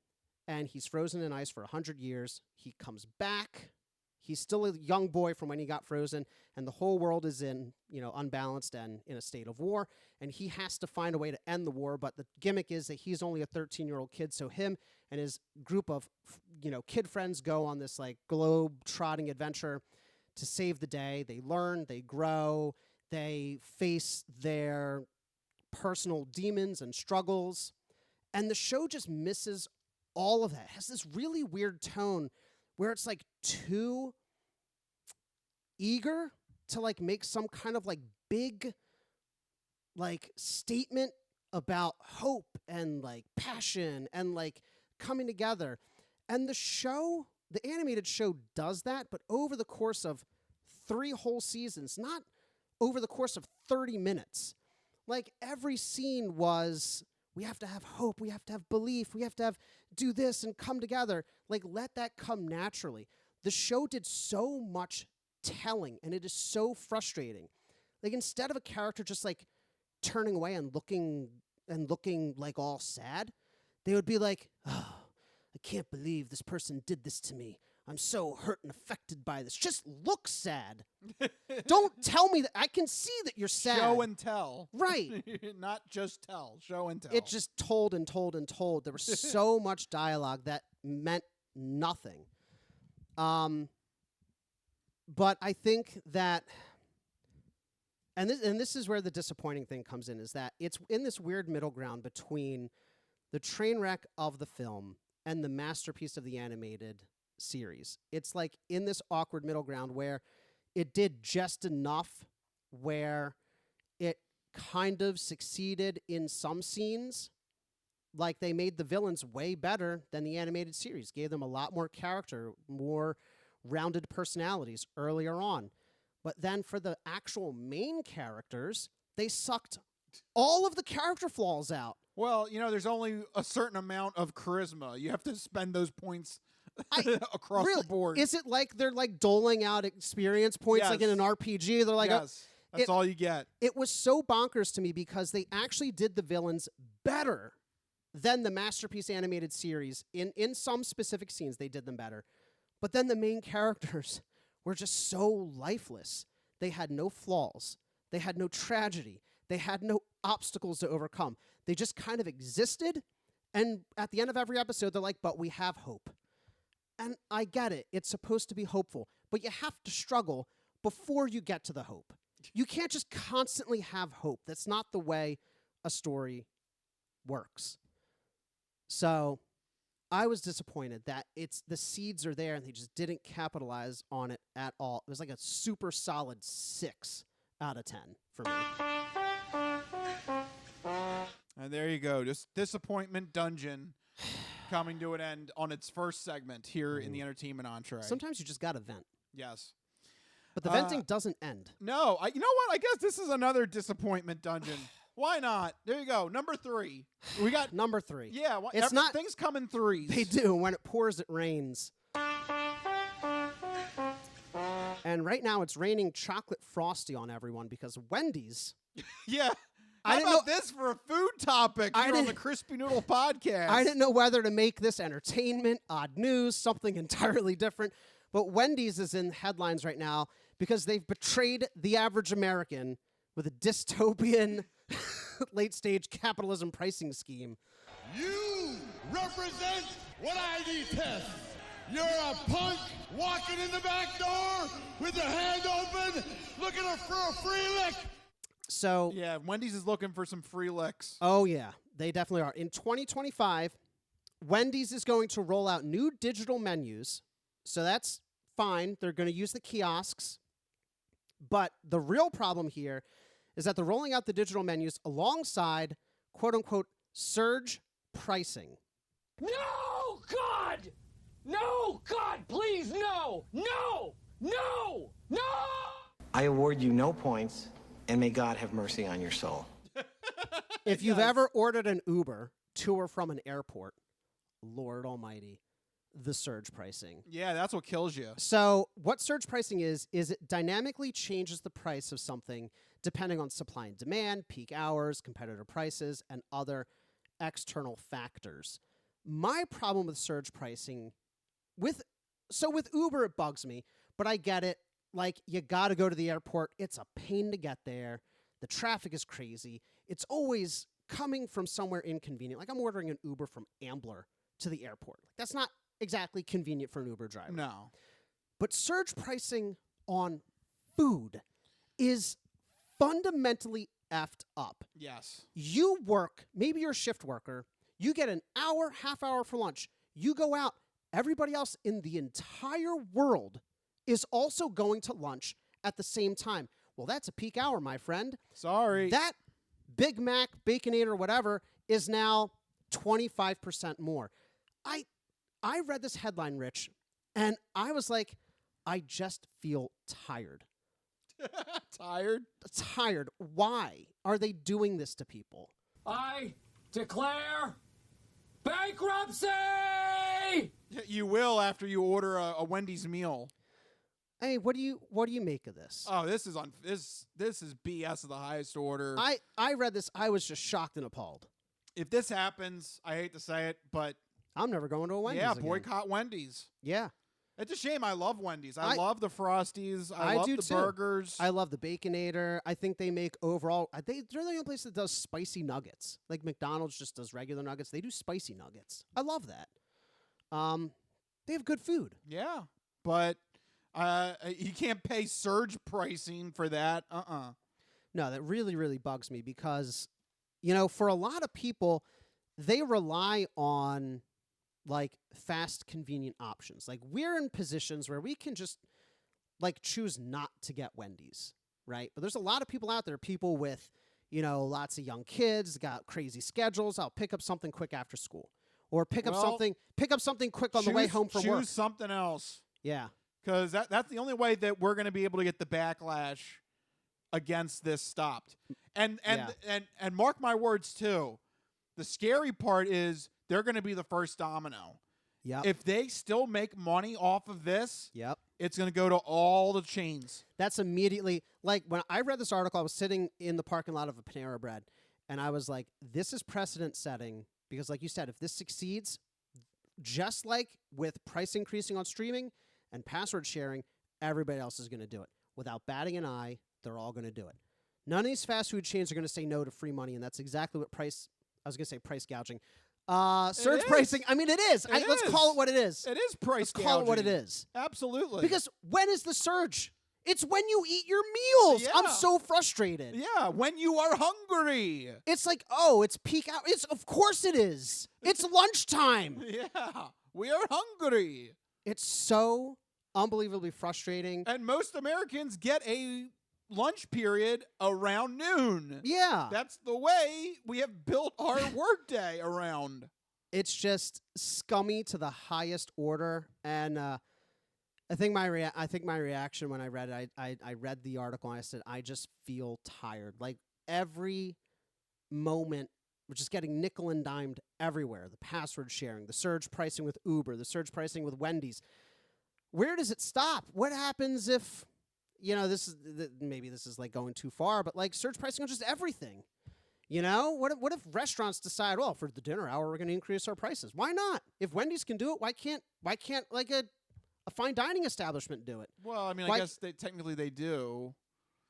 and he's frozen in ice for 100 years. He comes back. He's still a young boy from when he got frozen, and the whole world is unbalanced and in a state of war, and he has to find a way to end the war, but the gimmick is that he's only a 13-year-old kid, so him and his group of, kid friends go on this, globe-trotting adventure to save the day. They learn, they grow, they face their personal demons and struggles, and the show just misses all of that. It has this really weird tone where it's too eager to make some kind of big statement about hope and passion and coming together. And the animated show does that, but over the course of 3 whole seasons, not over the course of 30 minutes. Every scene was, we have to have hope, we have to have belief, we have to do this and come together. Let that come naturally. The show did so much telling, and it is so frustrating Like, instead of a character just like turning away and looking like all sad, they would be like, oh, I can't believe this person did this to me. I'm so hurt and affected by this. Just look sad. Don't tell me that. I can see that you're sad. Show and tell. Right. Not just tell. Show and tell. It just told and told and told. There was so much dialogue that meant nothing. But I think that, and this is where the disappointing thing comes in, is that it's in this weird middle ground between the train wreck of the film and the masterpiece of the animated series. It's like in this awkward middle ground where it did just enough where it kind of succeeded in some scenes. Like, they made the villains way better than the animated series, gave them a lot more character, more rounded personalities earlier on. But then for the actual main characters, they sucked all of the character flaws out. Well, there's only a certain amount of charisma. You have to spend those points across the board. Is it like they're like doling out experience points like in an RPG? They're like, yes, that's all you get. It was so bonkers to me because they actually did the villains better than the masterpiece animated series. In some specific scenes, they did them better. But then the main characters were just so lifeless. They had no flaws. They had no tragedy. They had no obstacles to overcome. They just kind of existed. And at the end of every episode, they're like, but we have hope. And I get it. It's supposed to be hopeful. But you have to struggle before you get to the hope. You can't just constantly have hope. That's not the way a story works. So I was disappointed that the seeds are there and they just didn't capitalize on it at all. It was like a super solid 6 out of 10 for me. And there you go. Just Disappointment Dungeon coming to an end on its first segment here in the Entertainment Entree. Sometimes you just got to vent. Yes. But the venting doesn't end. No. You know what? I guess this is another Disappointment Dungeon. Why not? There you go. Number 3. We got number 3. Yeah. Things come in threes. They do. When it pours, it rains. And right now it's raining chocolate frosty on everyone because Wendy's. Yeah. How about this for a food topic here on the Crispy Noodle podcast? I didn't know whether to make this entertainment, odd news, something entirely different. But Wendy's is in headlines right now because they've betrayed the average American with a dystopian late-stage capitalism pricing scheme. You represent what I detest. You're a punk walking in the back door with your hand open, looking for a free lick. So yeah, Wendy's is looking for some free licks. Oh, yeah, they definitely are. In 2025, Wendy's is going to roll out new digital menus. So that's fine. They're going to use the kiosks. But the real problem here is that they're rolling out the digital menus alongside, quote-unquote, surge pricing. No, God! No, God, please, no! No! No! No! I award you no points, and may God have mercy on your soul. If you've ever ordered an Uber to or from an airport, Lord almighty, the surge pricing. Yeah, that's what kills you. So what surge pricing is it dynamically changes the price of something depending on supply and demand, peak hours, competitor prices, and other external factors. My problem with surge pricing, with Uber, it bugs me, but I get it. Like, you got to go to the airport. It's a pain to get there. The traffic is crazy. It's always coming from somewhere inconvenient. Like, I'm ordering an Uber from Ambler to the airport. Like, that's not exactly convenient for an Uber driver. No. But surge pricing on food is fundamentally effed up. Yes. You work, maybe you're a shift worker, you get an hour, half hour for lunch, you go out, everybody else in the entire world is also going to lunch at the same time. Well, that's a peak hour, my friend. Sorry. That Big Mac, Baconator, whatever, is now 25% more. I read this headline, Rich, and I was like, I just feel tired. Tired? Tired. Why are they doing this to people? I declare bankruptcy! You will after you order a Wendy's meal. Hey, what do you make of this? Oh, this is this is BS of the highest order. I read this. I was just shocked and appalled. If this happens, I hate to say it, but I'm never going to a Wendy's. Yeah, again. boycott Wendy's. Yeah. It's a shame. I love Wendy's. I love the Frosties. I love do the too. burgers. I love the Baconator. I think they make overall. They're the only place that does spicy nuggets. Like McDonald's just does regular nuggets. They do spicy nuggets. I love that. They have good food. Yeah, but you can't pay surge pricing for that. No, that really, really bugs me because, for a lot of people, they rely on like fast, convenient options. Like we're in positions where we can just like choose not to get Wendy's, right? But there's a lot of people out there, people with, lots of young kids, got crazy schedules. I'll pick up something quick after school, or pick up something quick on the way home from work. Choose something else. Yeah, because that's the only way that we're going to be able to get the backlash against this stopped. And mark my words too. The scary part is they're going to be the first domino. Yep. If they still make money off of this, yep, it's going to go to all the chains. That's immediately, like, when I read this article, I was sitting in the parking lot of a Panera Bread, and I was like, this is precedent setting, because like you said, if this succeeds, just like with price increasing on streaming and password sharing, everybody else is going to do it. Without batting an eye, they're all going to do it. None of these fast food chains are going to say no to free money, and that's exactly what price gouging. Surge pricing. I mean, it is. Let's call it what it is. It is price gouging. Let's call it what it is. Absolutely. Because when is the surge? It's when you eat your meals. Yeah. I'm so frustrated. Yeah, when you are hungry. It's like, it's peak hour. Of course it is. It's lunchtime. Yeah, we are hungry. It's so unbelievably frustrating. And most Americans get a lunch period around noon. Yeah. That's the way we have built our workday around. It's just scummy to the highest order. And I think my reaction when I read it, I read the article and I said, I just feel tired. Like every moment, we're just getting nickel and dimed everywhere. The password sharing, the surge pricing with Uber, the surge pricing with Wendy's. Where does it stop? What happens if, maybe this is like going too far, but like surge pricing on just everything. What if restaurants decide, well, for the dinner hour, we're going to increase our prices? Why not? If Wendy's can do it, why can't like a fine dining establishment do it? Well, I mean, I guess technically they do.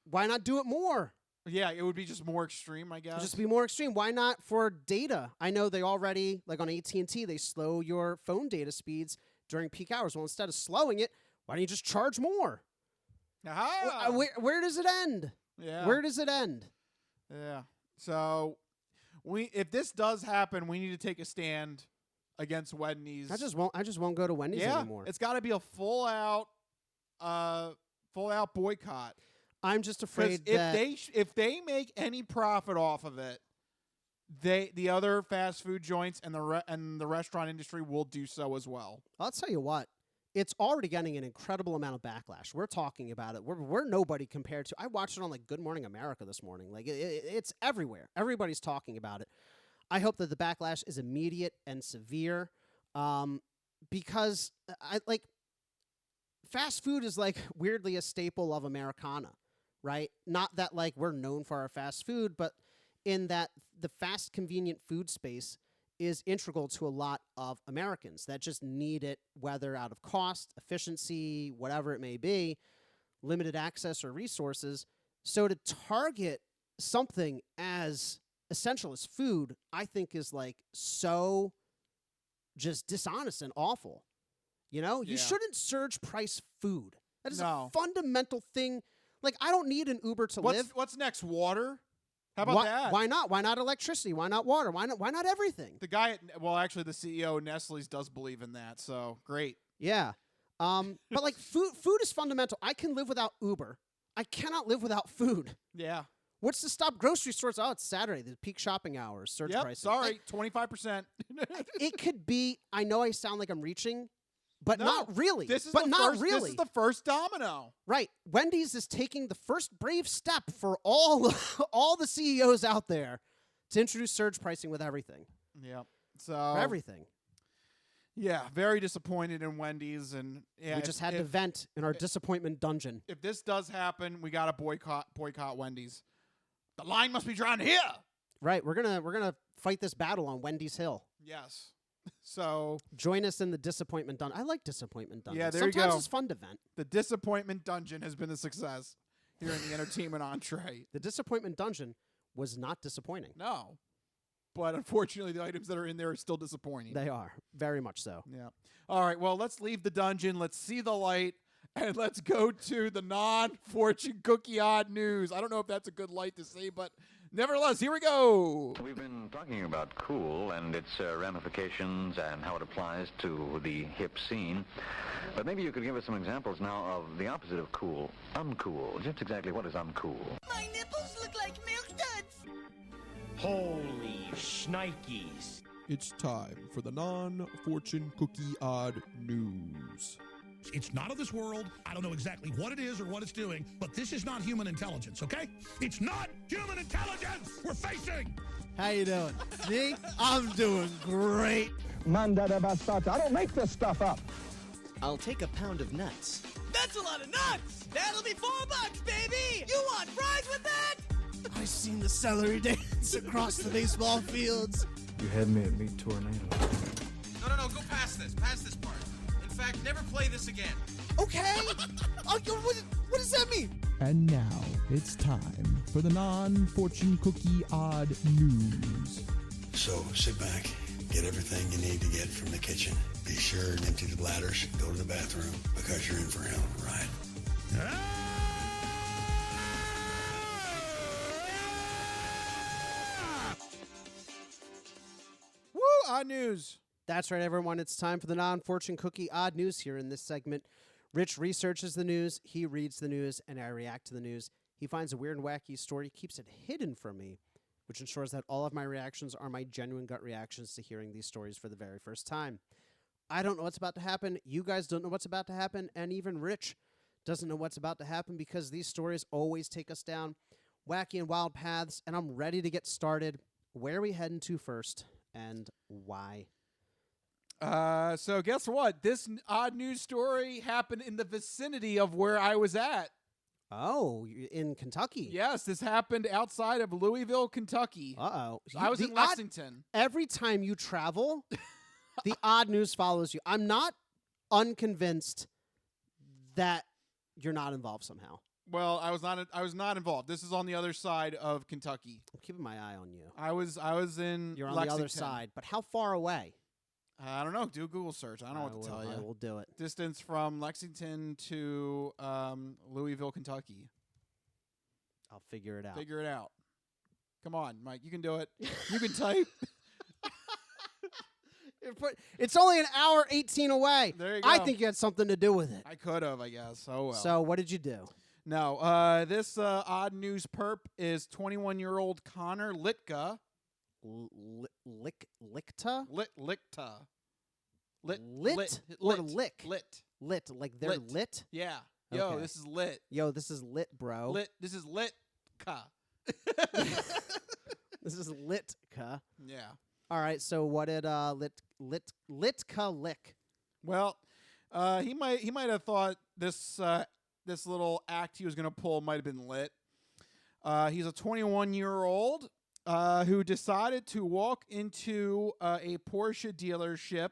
Why not do it more? Yeah, it would be just more extreme, I guess. Just be more extreme. Why not for data? I know they already, like on AT&T, they slow your phone data speeds during peak hours. Well, instead of slowing it, why don't you just charge more? Where does it end? Yeah. Where does it end? Yeah. So, if this does happen, we need to take a stand against Wendy's. I just won't go to Wendy's anymore. It's got to be a full out boycott. I'm just afraid that if they make any profit off of it, the other fast food joints and the restaurant industry will do so as well. I'll tell you what. It's already getting an incredible amount of backlash. We're talking about it. We're nobody compared to. I watched it on like Good Morning America this morning. Like it's everywhere. Everybody's talking about it. I hope that the backlash is immediate and severe, because fast food is like weirdly a staple of Americana, right? Not that like we're known for our fast food, but in that the fast, convenient food space is integral to a lot of Americans that just need it, whether out of cost, efficiency, whatever it may be, limited access or resources. So to target something as essential as food, I think is like so just dishonest and awful. You shouldn't surge price food. That is a fundamental thing. Like, I don't need an Uber to live. What's next? Water? How about that? Why not? Why not electricity? Why not water? Why not everything? The guy, actually, the CEO of Nestle's does believe in that. So great. Yeah. But like food is fundamental. I can live without Uber. I cannot live without food. Yeah. What's to stop grocery stores? Oh, it's Saturday, the peak shopping hours, surge pricing. Sorry, 25%. It could be. I know I sound like I'm reaching, but not really. This is really. This is the first domino. Right. Wendy's is taking the first brave step for all the CEOs out there to introduce surge pricing with everything. Yeah. So for everything. Yeah, very disappointed in Wendy's, and yeah, We just had to vent in our disappointment dungeon. If this does happen, we got to boycott Wendy's. The line must be drawn here. Right, we're gonna fight this battle on Wendy's Hill. Yes. So join us in the disappointment dungeon. I like disappointment dungeon. Yeah, there Sometimes you go. It's fun to vent. The disappointment dungeon has been a success here in the entertainment entree. The disappointment dungeon was not disappointing. No. But unfortunately, the items that are in there are still disappointing. They are. Very much so. Yeah. All right, well, let's leave the dungeon. Let's see the light. And let's go to the non-fortune cookie odd news. I don't know if that's a good light to see, but nevertheless, here we go. We've been talking about cool and its ramifications and how it applies to the hip scene. But maybe you could give us some examples now of the opposite of cool, uncool. Just exactly what is uncool? My nipples look like milk duds. Holy shnikes. It's time for the non-fortune cookie odd news. It's not of this world. I don't know exactly what it is or what it's doing, but this is not human intelligence, okay? It's not human intelligence we're facing. How you doing? Me? I'm doing great. Mandada bastata. I don't make this stuff up. I'll take a pound of nuts. That's a lot of nuts! That'll be $4, baby! You want fries with that? I seen the celery dance across the baseball fields. You had me at meat tornado. No, go past this. Past this part. In fact, never play this again. Okay. What does that mean? And now it's time for the non-fortune cookie odd news. So sit back, get everything you need to get from the kitchen. Be sure and empty the bladders, go to the bathroom, because you're in for a hell of a ride. Woo, odd news. That's right, everyone. It's time for the non-fortune cookie odd news here in this segment. Rich researches the news, he reads the news, and I react to the news. He finds a weird and wacky story, keeps it hidden from me, which ensures that all of my reactions are my genuine gut reactions to hearing these stories for the very first time. I don't know what's about to happen. You guys don't know what's about to happen. And even Rich doesn't know what's about to happen because these stories always take us down wacky and wild paths. And I'm ready to get started. Where are we heading to first and why? So guess what? This odd news story happened in the vicinity of where I was at. Oh, in Kentucky? Yes, this happened outside of Louisville, Kentucky. Uh-oh. So I was in Lexington. Every time you travel, the odd news follows you. I'm not unconvinced that you're not involved somehow. Well, I was not involved. This is on the other side of Kentucky. I'm keeping my eye on you. I was in You're on Lexington. the other side, but how far away? I don't know. Do a Google search. I don't know what to tell you. I will do it. Distance from Lexington to Louisville, Kentucky. I'll figure it out. Figure it out. Come on, Mike. You can do it. You can type. It's only an hour 18 away. There you go. I think you had something to do with it. I could have, I guess. Oh, well. So what did you do? No. This odd news perp is 21-year-old Connor Litka. Lickta? Lickta. Lit or lick? Lit. Like they're lit? Yeah. Yo, Okay. this is lit. Yo, this is lit, bro. This is Litka. This is Litka. Yeah. All right, so what did Litka lick? Well, he might have thought this little act he was going to pull might have been lit. He's a 21-year-old who decided to walk into a Porsche dealership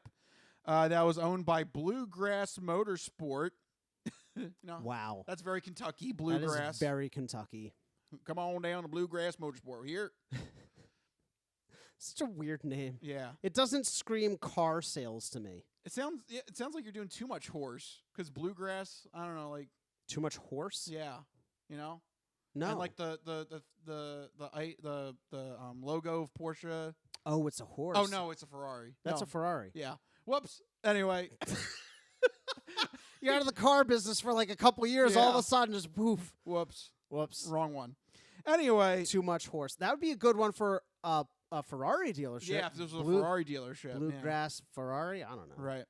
that was owned by Bluegrass Motorsport. Wow. That's very Kentucky, Bluegrass. That is very Kentucky. Come on down to Bluegrass Motorsport. Here. Such a weird name. Yeah. It doesn't scream car sales to me. It sounds like you're doing too much horse because Bluegrass, I don't know, like too much horse? Yeah. You know? No. And like the logo of Porsche. Oh, it's a horse. Oh no, it's a Ferrari. That's No. a Ferrari. Yeah. Whoops. Anyway. You're out of the car business for like a couple years. All of Yeah. a sudden, just poof. Whoops. Whoops. Wrong one. Anyway. Too much horse. That would be a good one for a Ferrari dealership. Yeah, if this was a Ferrari dealership. Bluegrass Ferrari? I don't know. Right.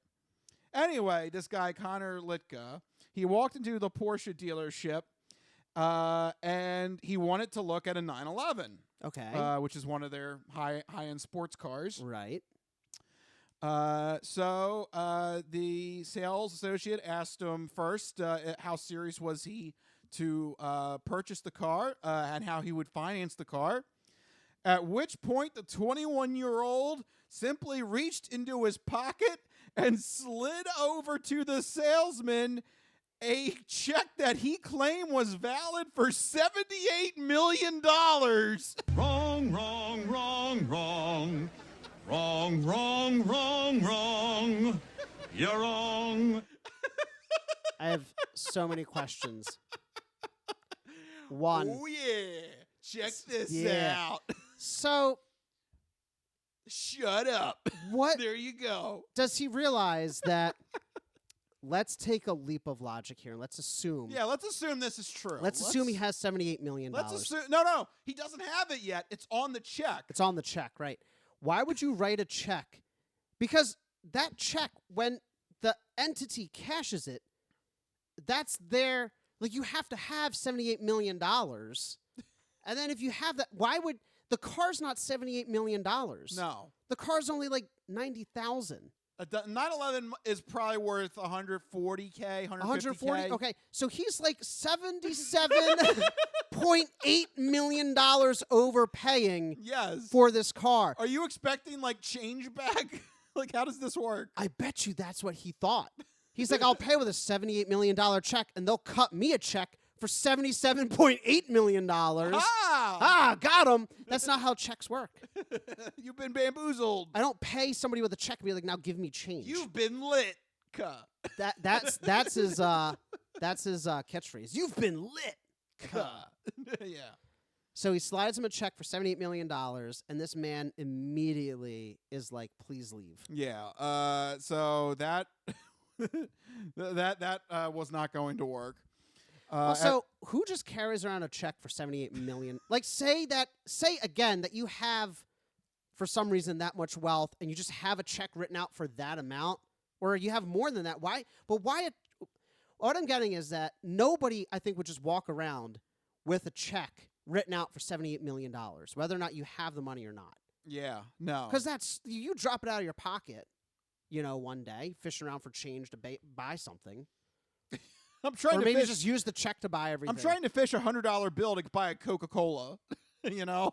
Anyway, this guy, Connor Litka, he walked into the Porsche dealership and he wanted to look at a 911. Okay. Which is one of their high-end sports cars. Right. So the sales associate asked him first how serious was he to purchase the car and how he would finance the car. At which point, the 21-year-old simply reached into his pocket and slid over to the salesman a check that he claimed was valid for $78 million. Wrong, wrong, wrong, wrong. Wrong, wrong, wrong, wrong. You're wrong. I have so many questions. One. Oh, yeah. Check this out. So. Shut up. What? There you go. Does he realize that? Let's take a leap of logic here. Let's assume. Yeah, let's assume this is true. Let's assume he has $78 million. Let's assume. No. He doesn't have it yet. It's on the check. It's on the check, right? Why would you write a check? Because that check, when the entity cashes it, that's their, like, you have to have $78 million. And then if you have that, why would, the car's not $78 million. No. The car's only like $90,000. A 911 is probably worth $140K, $150K. Okay, so he's like $77.8 million overpaying for this car. Are you expecting like change back? Like, how does this work? I bet you that's what he thought. He's like, I'll pay with a $78 million check, and they'll cut me a check for $77.8 million. Got him. That's not how checks work. You've been bamboozled. I don't pay somebody with a check and be like, now give me change. You've been lit. That's his catchphrase. You've been lit. Yeah. So he slides him a check for $78 million, and this man immediately is like, please leave. Yeah. So that that was not going to work. Also, who just carries around a check for $78 million? Like, say again that you have, for some reason, that much wealth, and you just have a check written out for that amount, or you have more than that. Why? But why? What I'm getting is that nobody, I think, would just walk around with a check written out for $78 million, whether or not you have the money or not. Yeah, no. Because that's, you drop it out of your pocket, one day, fishing around for change to buy something. I'm trying or to maybe just use the check to buy everything. I'm trying to fish $100 bill to buy a Coca-Cola, I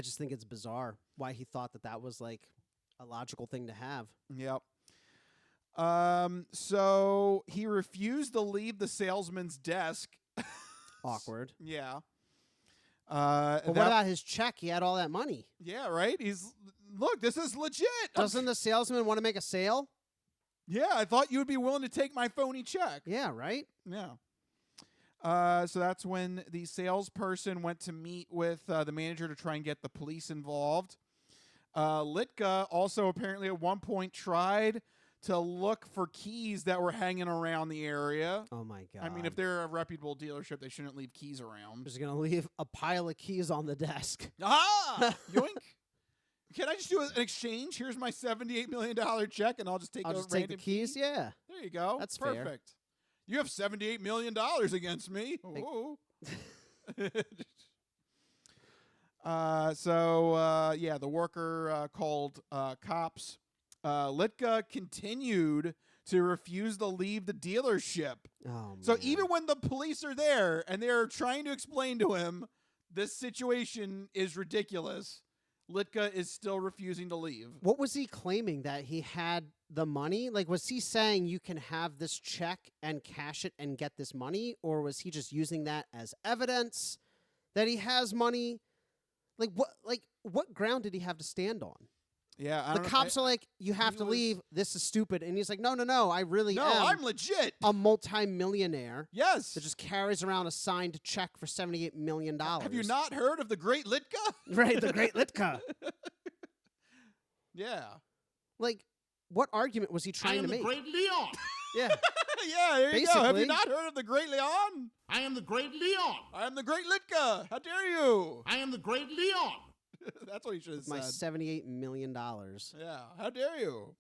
just think it's bizarre why he thought that was like a logical thing to have. Yep. So he refused to leave the salesman's desk. Awkward. Yeah. But what about his check? He had all that money. Yeah, right? Look, this is legit. Doesn't the salesman want to make a sale? Yeah, I thought you would be willing to take my phony check. Yeah, right? Yeah. So that's when the salesperson went to meet with the manager to try and get the police involved. Litka also apparently at one point tried to look for keys that were hanging around the area. Oh, my God. I mean, if they're a reputable dealership, they shouldn't leave keys around. Just going to leave a pile of keys on the desk. Yoink. Can I just do an exchange? Here's my $78 million check, and I'll just take the keys. Key. Yeah. There you go. That's perfect. Fair. You have $78 million against me. Ooh. The worker called cops. Litka continued to refuse to leave the dealership. Oh, so even when the police are there and they're trying to explain to him this situation is ridiculous, Litka is still refusing to leave. What was he claiming? That he had the money? Like, was he saying you can have this check and cash it and get this money? Or was he just using that as evidence that he has money? Like, what ground did he have to stand on? Yeah, the cops are like, you have to leave. This is stupid. And he's like, no, I really am. I'm legit. A multi-millionaire. Yes. That just carries around a signed check for $78 million. Have you not heard of the Great Litka? Right, the Great Litka. Yeah. Like, what argument was he trying to make? I am the Great Leon. Yeah. Yeah, there you go. Have you not heard of the Great Leon? I am the Great Leon. I am the Great Litka. How dare you? I am the Great Leon. That's what you should have said. My $78 million. Yeah, how dare you?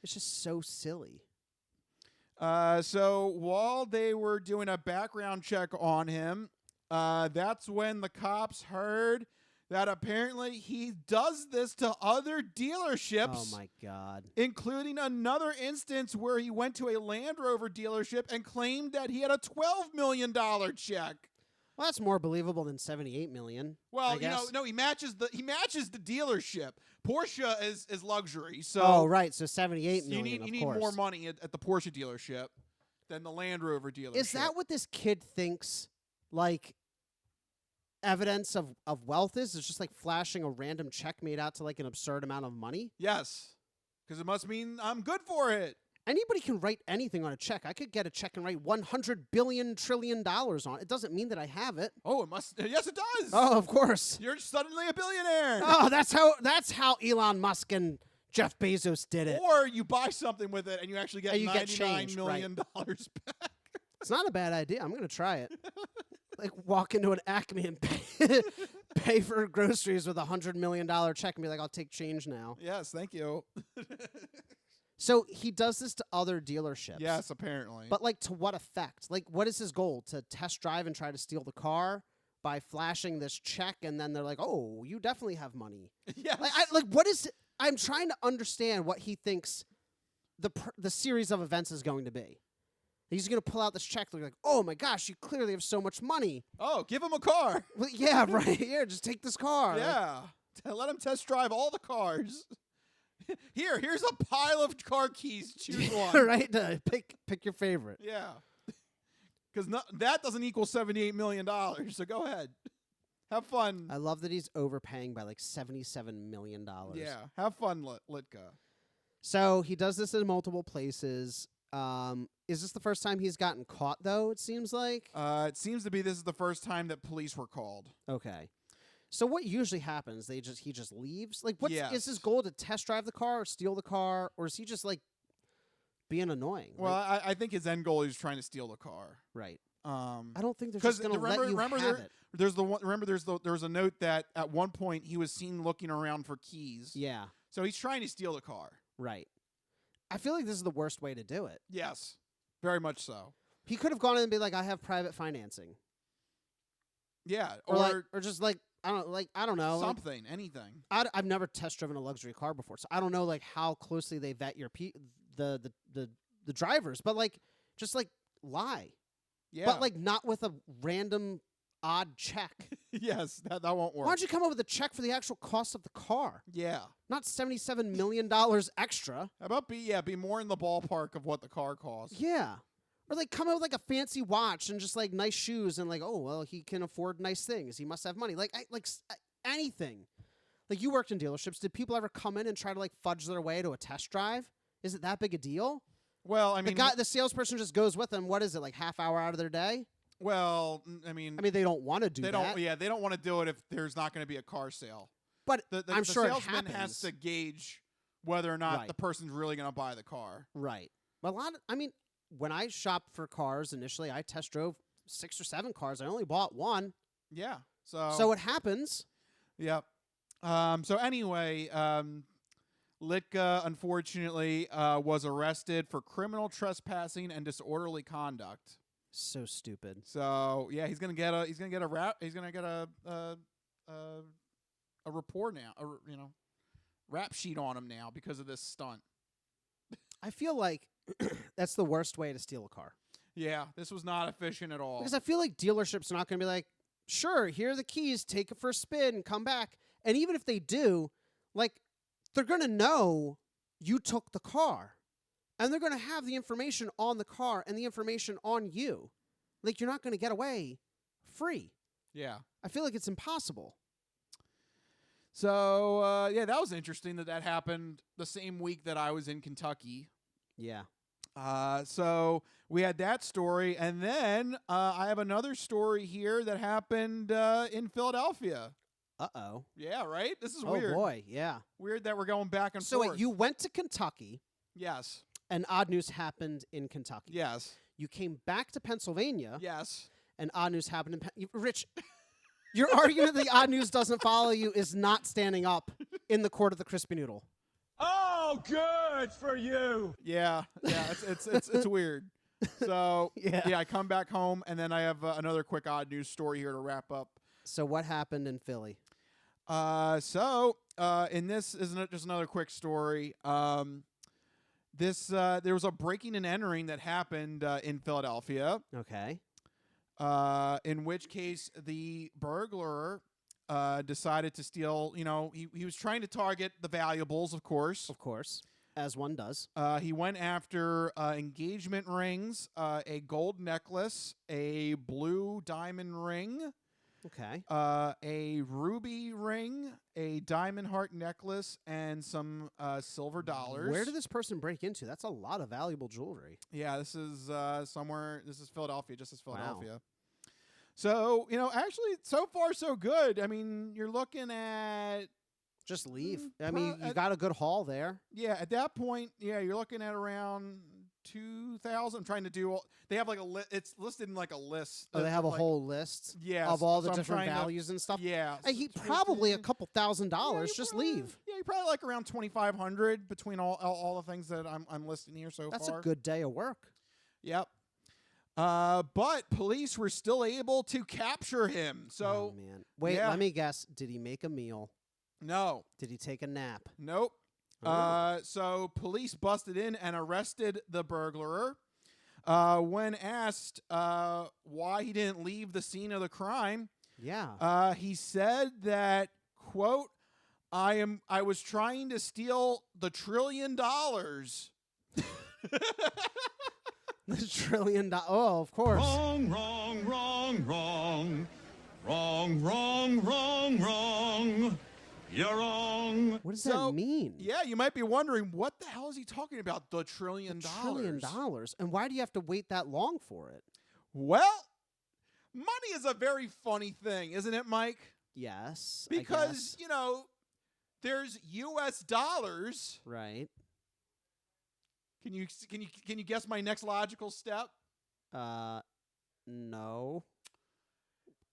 It's just so silly. So while they were doing a background check on him, that's when the cops heard that apparently he does this to other dealerships. Oh, my God. Including another instance where he went to a Land Rover dealership and claimed that he had a $12 million check. Well, that's more believable than $78 million. Well, no, he matches the dealership. Porsche is luxury, so oh, right, so $78 million. You need more money at the Porsche dealership than the Land Rover dealership. Is that what this kid thinks? Like evidence of wealth is? It's just like flashing a random check made out to like an absurd amount of money? Yes, because it must mean I'm good for it. Anybody can write anything on a check. I could get a check and write $100 billion trillion on it. It doesn't mean that I have it. Oh, it must. Yes, it does. Oh, of course. You're suddenly a billionaire. Oh, that's how Elon Musk and Jeff Bezos did it. Or you buy something with it and you actually get $99 million back. It's not a bad idea. I'm going to try it. Like walk into an Acme and pay for groceries with $100 million check and be like, I'll take change now. Yes, thank you. So he does this to other dealerships. Yes, apparently. But like to what effect? Like what is his goal? To test drive and try to steal the car by flashing this check and then they're like, oh, you definitely have money. Yes. Like what is it? I'm trying to understand what he thinks the series of events is going to be. He's going to pull out this check. They're like, oh my gosh, you clearly have so much money. Oh, give him a car. Well, yeah, right. Here, just take this car. Yeah. Let him test drive all the cars. Here's a pile of car keys. Choose one. Right? Pick your favorite. Yeah. Because that doesn't equal $78 million. So go ahead. Have fun. I love that he's overpaying by like $77 million. Yeah. Have fun, Litka. So he does this in multiple places. Is this the first time he's gotten caught, though, it seems like? It seems to be this is the first time that police were called. Okay. So what usually happens? He just leaves? Like, is his goal to test drive the car or steal the car? Or is he just, like, being annoying? Well, I think his end goal is trying to steal the car. Right. I don't think they're just going to let you have it. There's a note that at one point he was seen looking around for keys. Yeah. So he's trying to steal the car. Right. I feel like this is the worst way to do it. Yes. Very much so. He could have gone in and be like, I have private financing. Yeah. Or just like, I don't know. Something, anything. I've never test driven a luxury car before, so I don't know like how closely they vet your the drivers, but like just like lie. Yeah. But like not with a random odd check. Yes, that won't work. Why don't you come up with a check for the actual cost of the car? Yeah. Not $77 million extra. How about be more in the ballpark of what the car costs? Yeah. Or like come out with like a fancy watch and just like nice shoes and like, oh well, he can afford nice things. He must have money. Like anything. Like you worked in dealerships. Did people ever come in and try to like fudge their way to a test drive? Is it that big a deal? Well, I mean, the salesperson just goes with them. What is it, like half hour out of their day? Well, I mean, they don't want to do that. They don't want to do it if there's not going to be a car sale. But I'm sure the salesman it has to gauge whether or not the person's really going to buy the car. Right. But when I shopped for cars initially, I test drove 6 or 7 cars. I only bought one. Yeah. So it happens. Yep. So anyway, Litka unfortunately was arrested for criminal trespassing and disorderly conduct. So stupid. So yeah, he's gonna get a report now, rap sheet on him now because of this stunt. I feel like that's the worst way to steal a car. Yeah, this was not efficient at all. Because I feel like dealerships are not going to be like, sure, here are the keys, take it for a spin and come back. And even if they do, like, they're going to know you took the car. And they're going to have the information on the car and the information on you. Like, you're not going to get away free. Yeah. I feel like it's impossible. So, that was interesting that happened the same week that I was in Kentucky. Yeah. So we had that story. And then I have another story here that happened in Philadelphia. Uh-oh. Yeah, right? This is weird. Oh, boy, yeah. Weird that we're going back and forth. So wait, you went to Kentucky. Yes. And odd news happened in Kentucky. Yes. You came back to Pennsylvania. Yes. And odd news happened in Rich, your argument that the odd news doesn't follow you is not standing up in the court of the Crispy Noodle. Oh, good for you. Yeah, it's weird. So yeah, I come back home, and then I have another quick odd news story here to wrap up. So what happened in Philly? And this is just another quick story. There was a breaking and entering that happened in Philadelphia. Okay. In which case the burglar decided to steal. He was trying to target the valuables, of course. Of course, as one does. He went after engagement rings, a gold necklace, a blue diamond ring. Okay. A ruby ring, a diamond heart necklace, and some silver dollars. Where did this person break into? That's a lot of valuable jewelry. Yeah, this is somewhere. This is Philadelphia, just as Philadelphia. Wow. So, actually, so far, so good. I mean, you're looking at... Just leave. I mean, you got a good haul there. Yeah, at that point, you're looking at around 2,000. I'm trying to do... They have like a list. It's listed in like a list. Oh, they have a whole list of all the different values and stuff? Yeah. He probably a couple $1,000s. Just leave. Yeah, you're probably like around 2,500 between all the things that I'm listing here so That's far. a good day of work. Yep. But police were still able to capture him. So, oh, man. Wait, let me guess. Did he make a meal? No. Did he take a nap? Nope. So police busted in and arrested the burglar. When asked why he didn't leave the scene of the crime, he said that, quote, I was trying to steal the $1 trillion. The $1 trillion. Oh, of course. Wrong, wrong, wrong, wrong. Wrong, wrong, wrong, wrong. You're wrong. What does that mean? Yeah, you might be wondering, what the hell is he talking about? The $1 trillion. $1 trillion. And why do you have to wait that long for it? Well, money is a very funny thing, isn't it, Mike? Yes. Because, there's US dollars. Right. Can you guess my next logical step? No.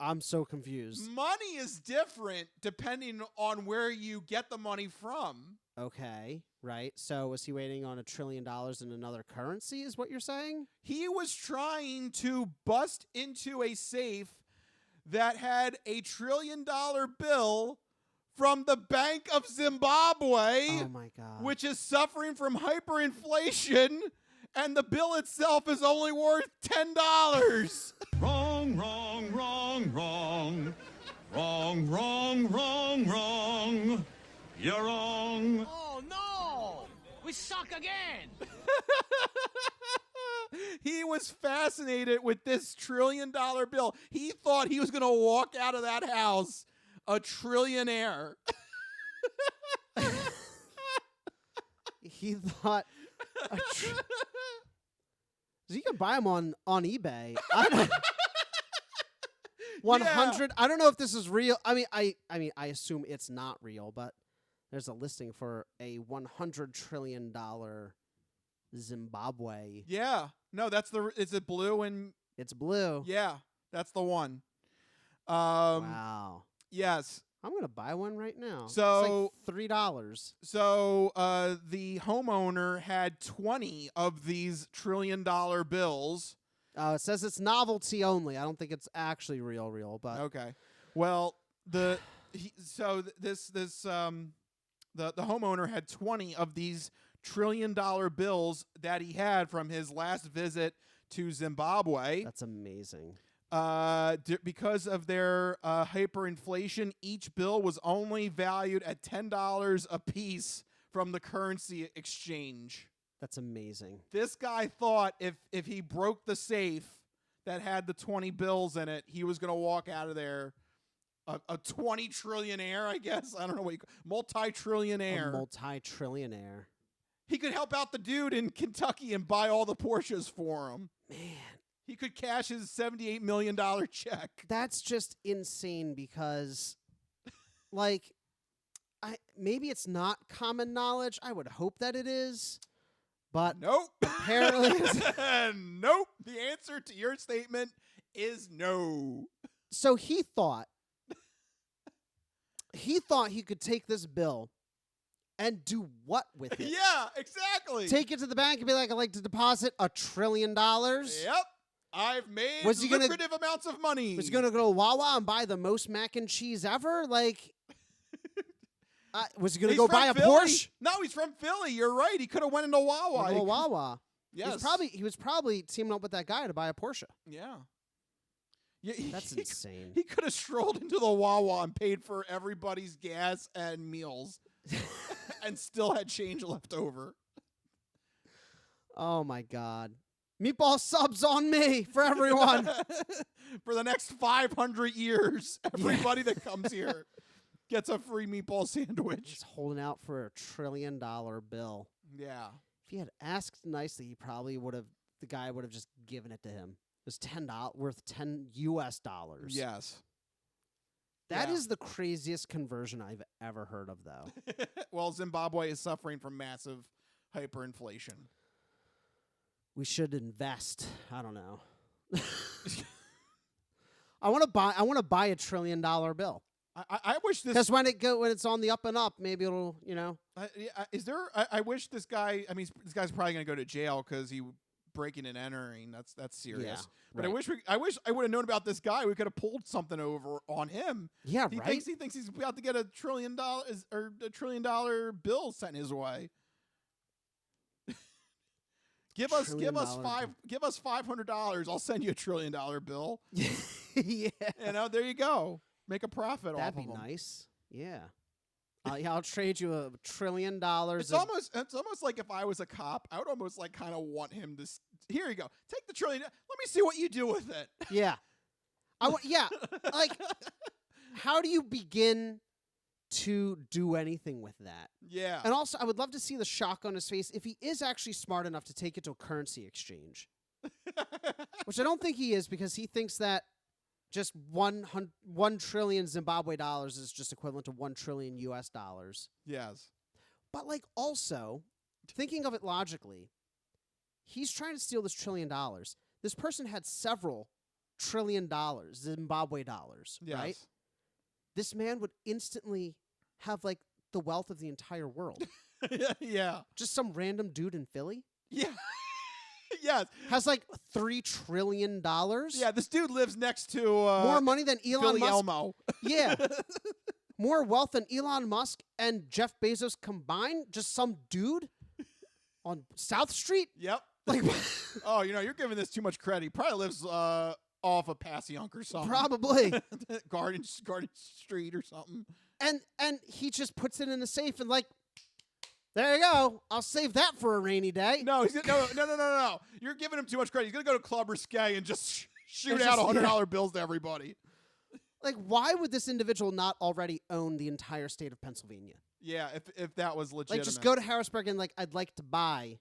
I'm so confused. Money is different depending on where you get the money from. Okay, right. So was he waiting on $1 trillion in another currency is what you're saying? He was trying to bust into a safe that had a $1 trillion bill from the Bank of Zimbabwe. Oh, my God. Which is suffering from hyperinflation, and the bill itself is only worth $10. Wrong, wrong, wrong, wrong. Wrong, wrong, wrong, wrong. You're wrong. Oh, no! We suck again! He was fascinated with this $1 trillion bill. He thought he was going to walk out of that house a trillionaire. He thought... You can buy them on eBay. 100. I don't know if this is real. I mean, I assume it's not real, but there's a listing for a $100 trillion Zimbabwe. Yeah. No, is it blue and it's blue. Yeah, that's the one. Wow. Yes. I'm going to buy one right now. So it's like $3. So the homeowner had 20 of these $1 trillion bills. It says it's novelty only. I don't think it's actually real, but okay. Well, the homeowner had 20 of these $1 trillion bills that he had from his last visit to Zimbabwe. That's amazing. Because of their hyperinflation, each bill was only valued at $10 a piece from the currency exchange. That's amazing. This guy thought if he broke the safe that had the 20 bills in it, he was going to walk out of there a 20 trillionaire, I guess. I don't know what you call multi-trillionaire. A multi-trillionaire. He could help out the dude in Kentucky and buy all the Porsches for him. Man. He could cash his $78 million check. That's just insane because, like, maybe it's not common knowledge. I would hope that it is. But nope. Apparently nope. The answer to your statement is no. So he thought he could take this bill and do what with it? Yeah, exactly. Take it to the bank and be like, I'd like to deposit $1 trillion. Yep. I've made lucrative amounts of money. Was he going to go to Wawa and buy the most mac and cheese ever? Like, Was he going to go buy a Porsche? No, he's from Philly. You're right. He could have went into Wawa. Wawa. Yes. He was probably teaming up with that guy to buy a Porsche. Yeah. That's insane. He could have strolled into the Wawa and paid for everybody's gas and meals and still had change left over. Oh, my God. Meatball subs on me for everyone. For the next 500 years, everybody that comes here gets a free meatball sandwich. He's holding out for a $1 trillion bill. Yeah. If he had asked nicely, he probably would have. The guy would have just given it to him. It was $10 worth $10 US. Yes. That is the craziest conversion I've ever heard of, though. Well, Zimbabwe is suffering from massive hyperinflation. We should invest. I don't know. I want to buy a $1 trillion bill. I wish this, because when it's on the up and up, maybe it'll, is there? I wish this guy. I mean, this guy's probably going to go to jail because he breaking and entering. That's serious. Yeah, but right. I wish I would have known about this guy. We could have pulled something over on him. Yeah, he right. He thinks he's about to get $1 trillion or $1 trillion bill sent his way. Give us $500. I'll send you $1 trillion bill. Yeah. There you go. Make a profit off of them. That'd be nice. Yeah. I'll trade you $1 trillion. It's almost like if I was a cop, I would almost like kind of want him to. Here you go. Take the $1 trillion. Let me see what you do with it. Yeah. Like, how do you begin to do anything with that? Yeah. And also, I would love to see the shock on his face if he is actually smart enough to take it to a currency exchange. Which I don't think he is, because he thinks that just 1 trillion Zimbabwe dollars is just equivalent to 1 trillion US dollars. Yes. But also, thinking of it logically, he's trying to steal this $1 trillion. This person had several $1 trillion Zimbabwe dollars, yes. right? This man would instantly have the wealth of the entire world. Yeah. Just some random dude in Philly? Yeah. Yes. Has $3 trillion? Yeah, this dude lives next to more money than Elon Philly Musk. Elmo. Yeah. More wealth than Elon Musk and Jeff Bezos combined? Just some dude on South Street? Yep. Oh, you're giving this too much credit. He probably lives off of Passyunk or something. Probably. Garden Street or something. And he just puts it in a safe and there you go. I'll save that for a rainy day. No, no. You're giving him too much credit. He's going to go to Club Risque and just shoot out $100 bills to everybody. Why would this individual not already own the entire state of Pennsylvania? Yeah, if that was legitimate. Just go to Harrisburg and I'd like to buy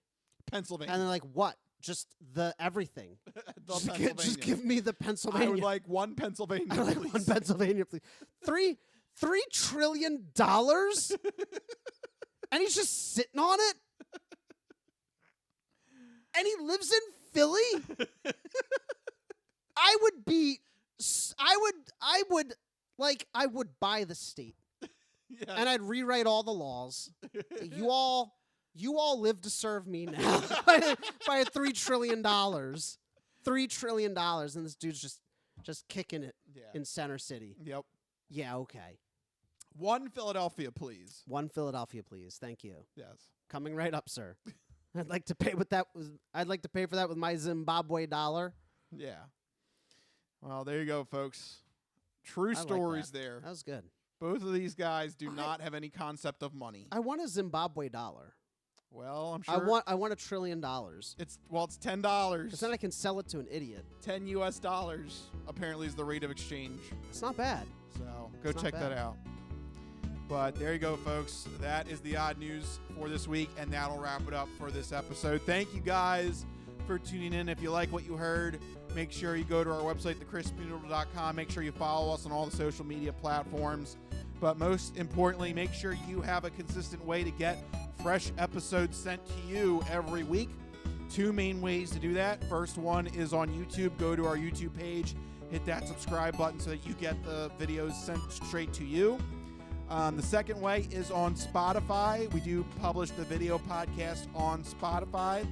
Pennsylvania. And they're what? Just the everything. Just give me the Pennsylvania. I would like one Pennsylvania, I would like please. one Pennsylvania, please. $3 trillion? And he's just sitting on it? And he lives in Philly? I would buy the state. Yeah. And I'd rewrite all the laws. You all live to serve me now by $3 trillion. $3 trillion, and this dude's just kicking it in Center City. Yep. Yeah, okay. One Philadelphia, please. One Philadelphia, please. Thank you. Yes. Coming right up, sir. I'd like to pay for that with my Zimbabwe dollar. Yeah. Well, there you go, folks. True stories there. That was good. Both of these guys do not have any concept of money. I want a Zimbabwe dollar. Well, I'm sure. I want $1 trillion. It's $10. Because then I can sell it to an idiot. $10 US apparently is the rate of exchange. It's not bad. So go check that out. But there you go, folks. That is the odd news for this week, and that'll wrap it up for this episode. Thank you guys for tuning in. If you like what you heard, make sure you go to our website, thecrispynoodle.com. Make sure you follow us on all the social media platforms. But most importantly, make sure you have a consistent way to get fresh episodes sent to you every week. 2 main ways to do that. First one is on YouTube. Go to our YouTube page, hit that subscribe button so that you get the videos sent straight to you. The second way is on Spotify. We do publish the video podcast on Spotify.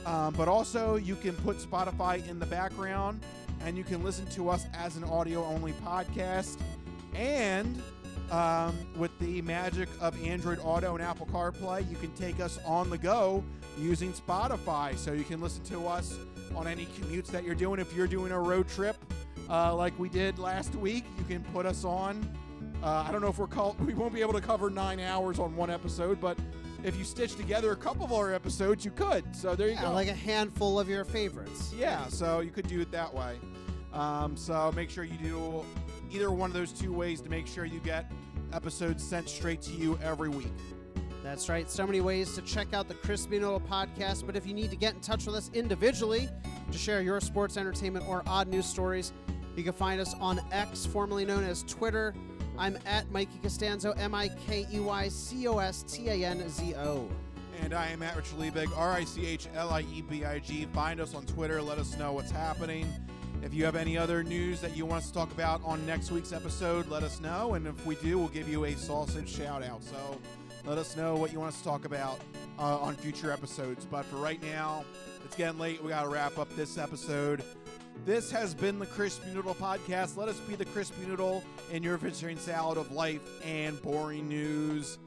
But also, you can put Spotify in the background, and you can listen to us as an audio-only podcast. And With the magic of Android Auto and Apple CarPlay, you can take us on the go using Spotify. So you can listen to us on any commutes that you're doing. If you're doing a road trip like we did last week, you can put us on. I don't know if we won't be able to cover 9 hours on one episode, but if you stitch together a couple of our episodes, you could. So there you go. Like a handful of your favorites. Yeah, so you could do it that way. So make sure you do either one of those two ways to make sure you get episodes sent straight to you every week. That's right. So many ways to check out the Crispy Noodle podcast. But if you need to get in touch with us individually to share your sports, entertainment, or odd news stories, you can find us on X, formerly known as Twitter. I'm at Mikey Costanzo, MikeyCostanzo. And I am at Richard Liebig, RichLiebig. Find us on Twitter. Let us know what's happening. If you have any other news that you want us to talk about on next week's episode, let us know. And if we do, we'll give you a sausage shout out. So let us know what you want us to talk about on future episodes. But for right now, it's getting late. We got to wrap up this episode. This has been the Crispy Noodle Podcast. Let us be the Crispy Noodle in your vegetarian salad of life and boring news.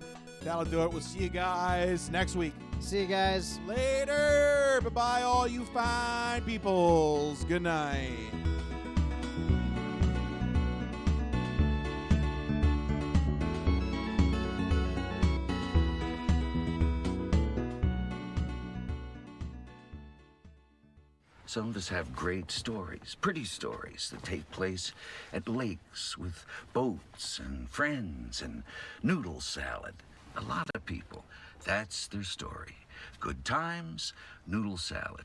That'll do it. We'll see you guys next week. See you guys. Later. Bye-bye, all you fine peoples. Good night. Some of us have great stories, pretty stories that take place at lakes with boats and friends and noodle salad. A lot of people, that's their story. Good times, noodle salad.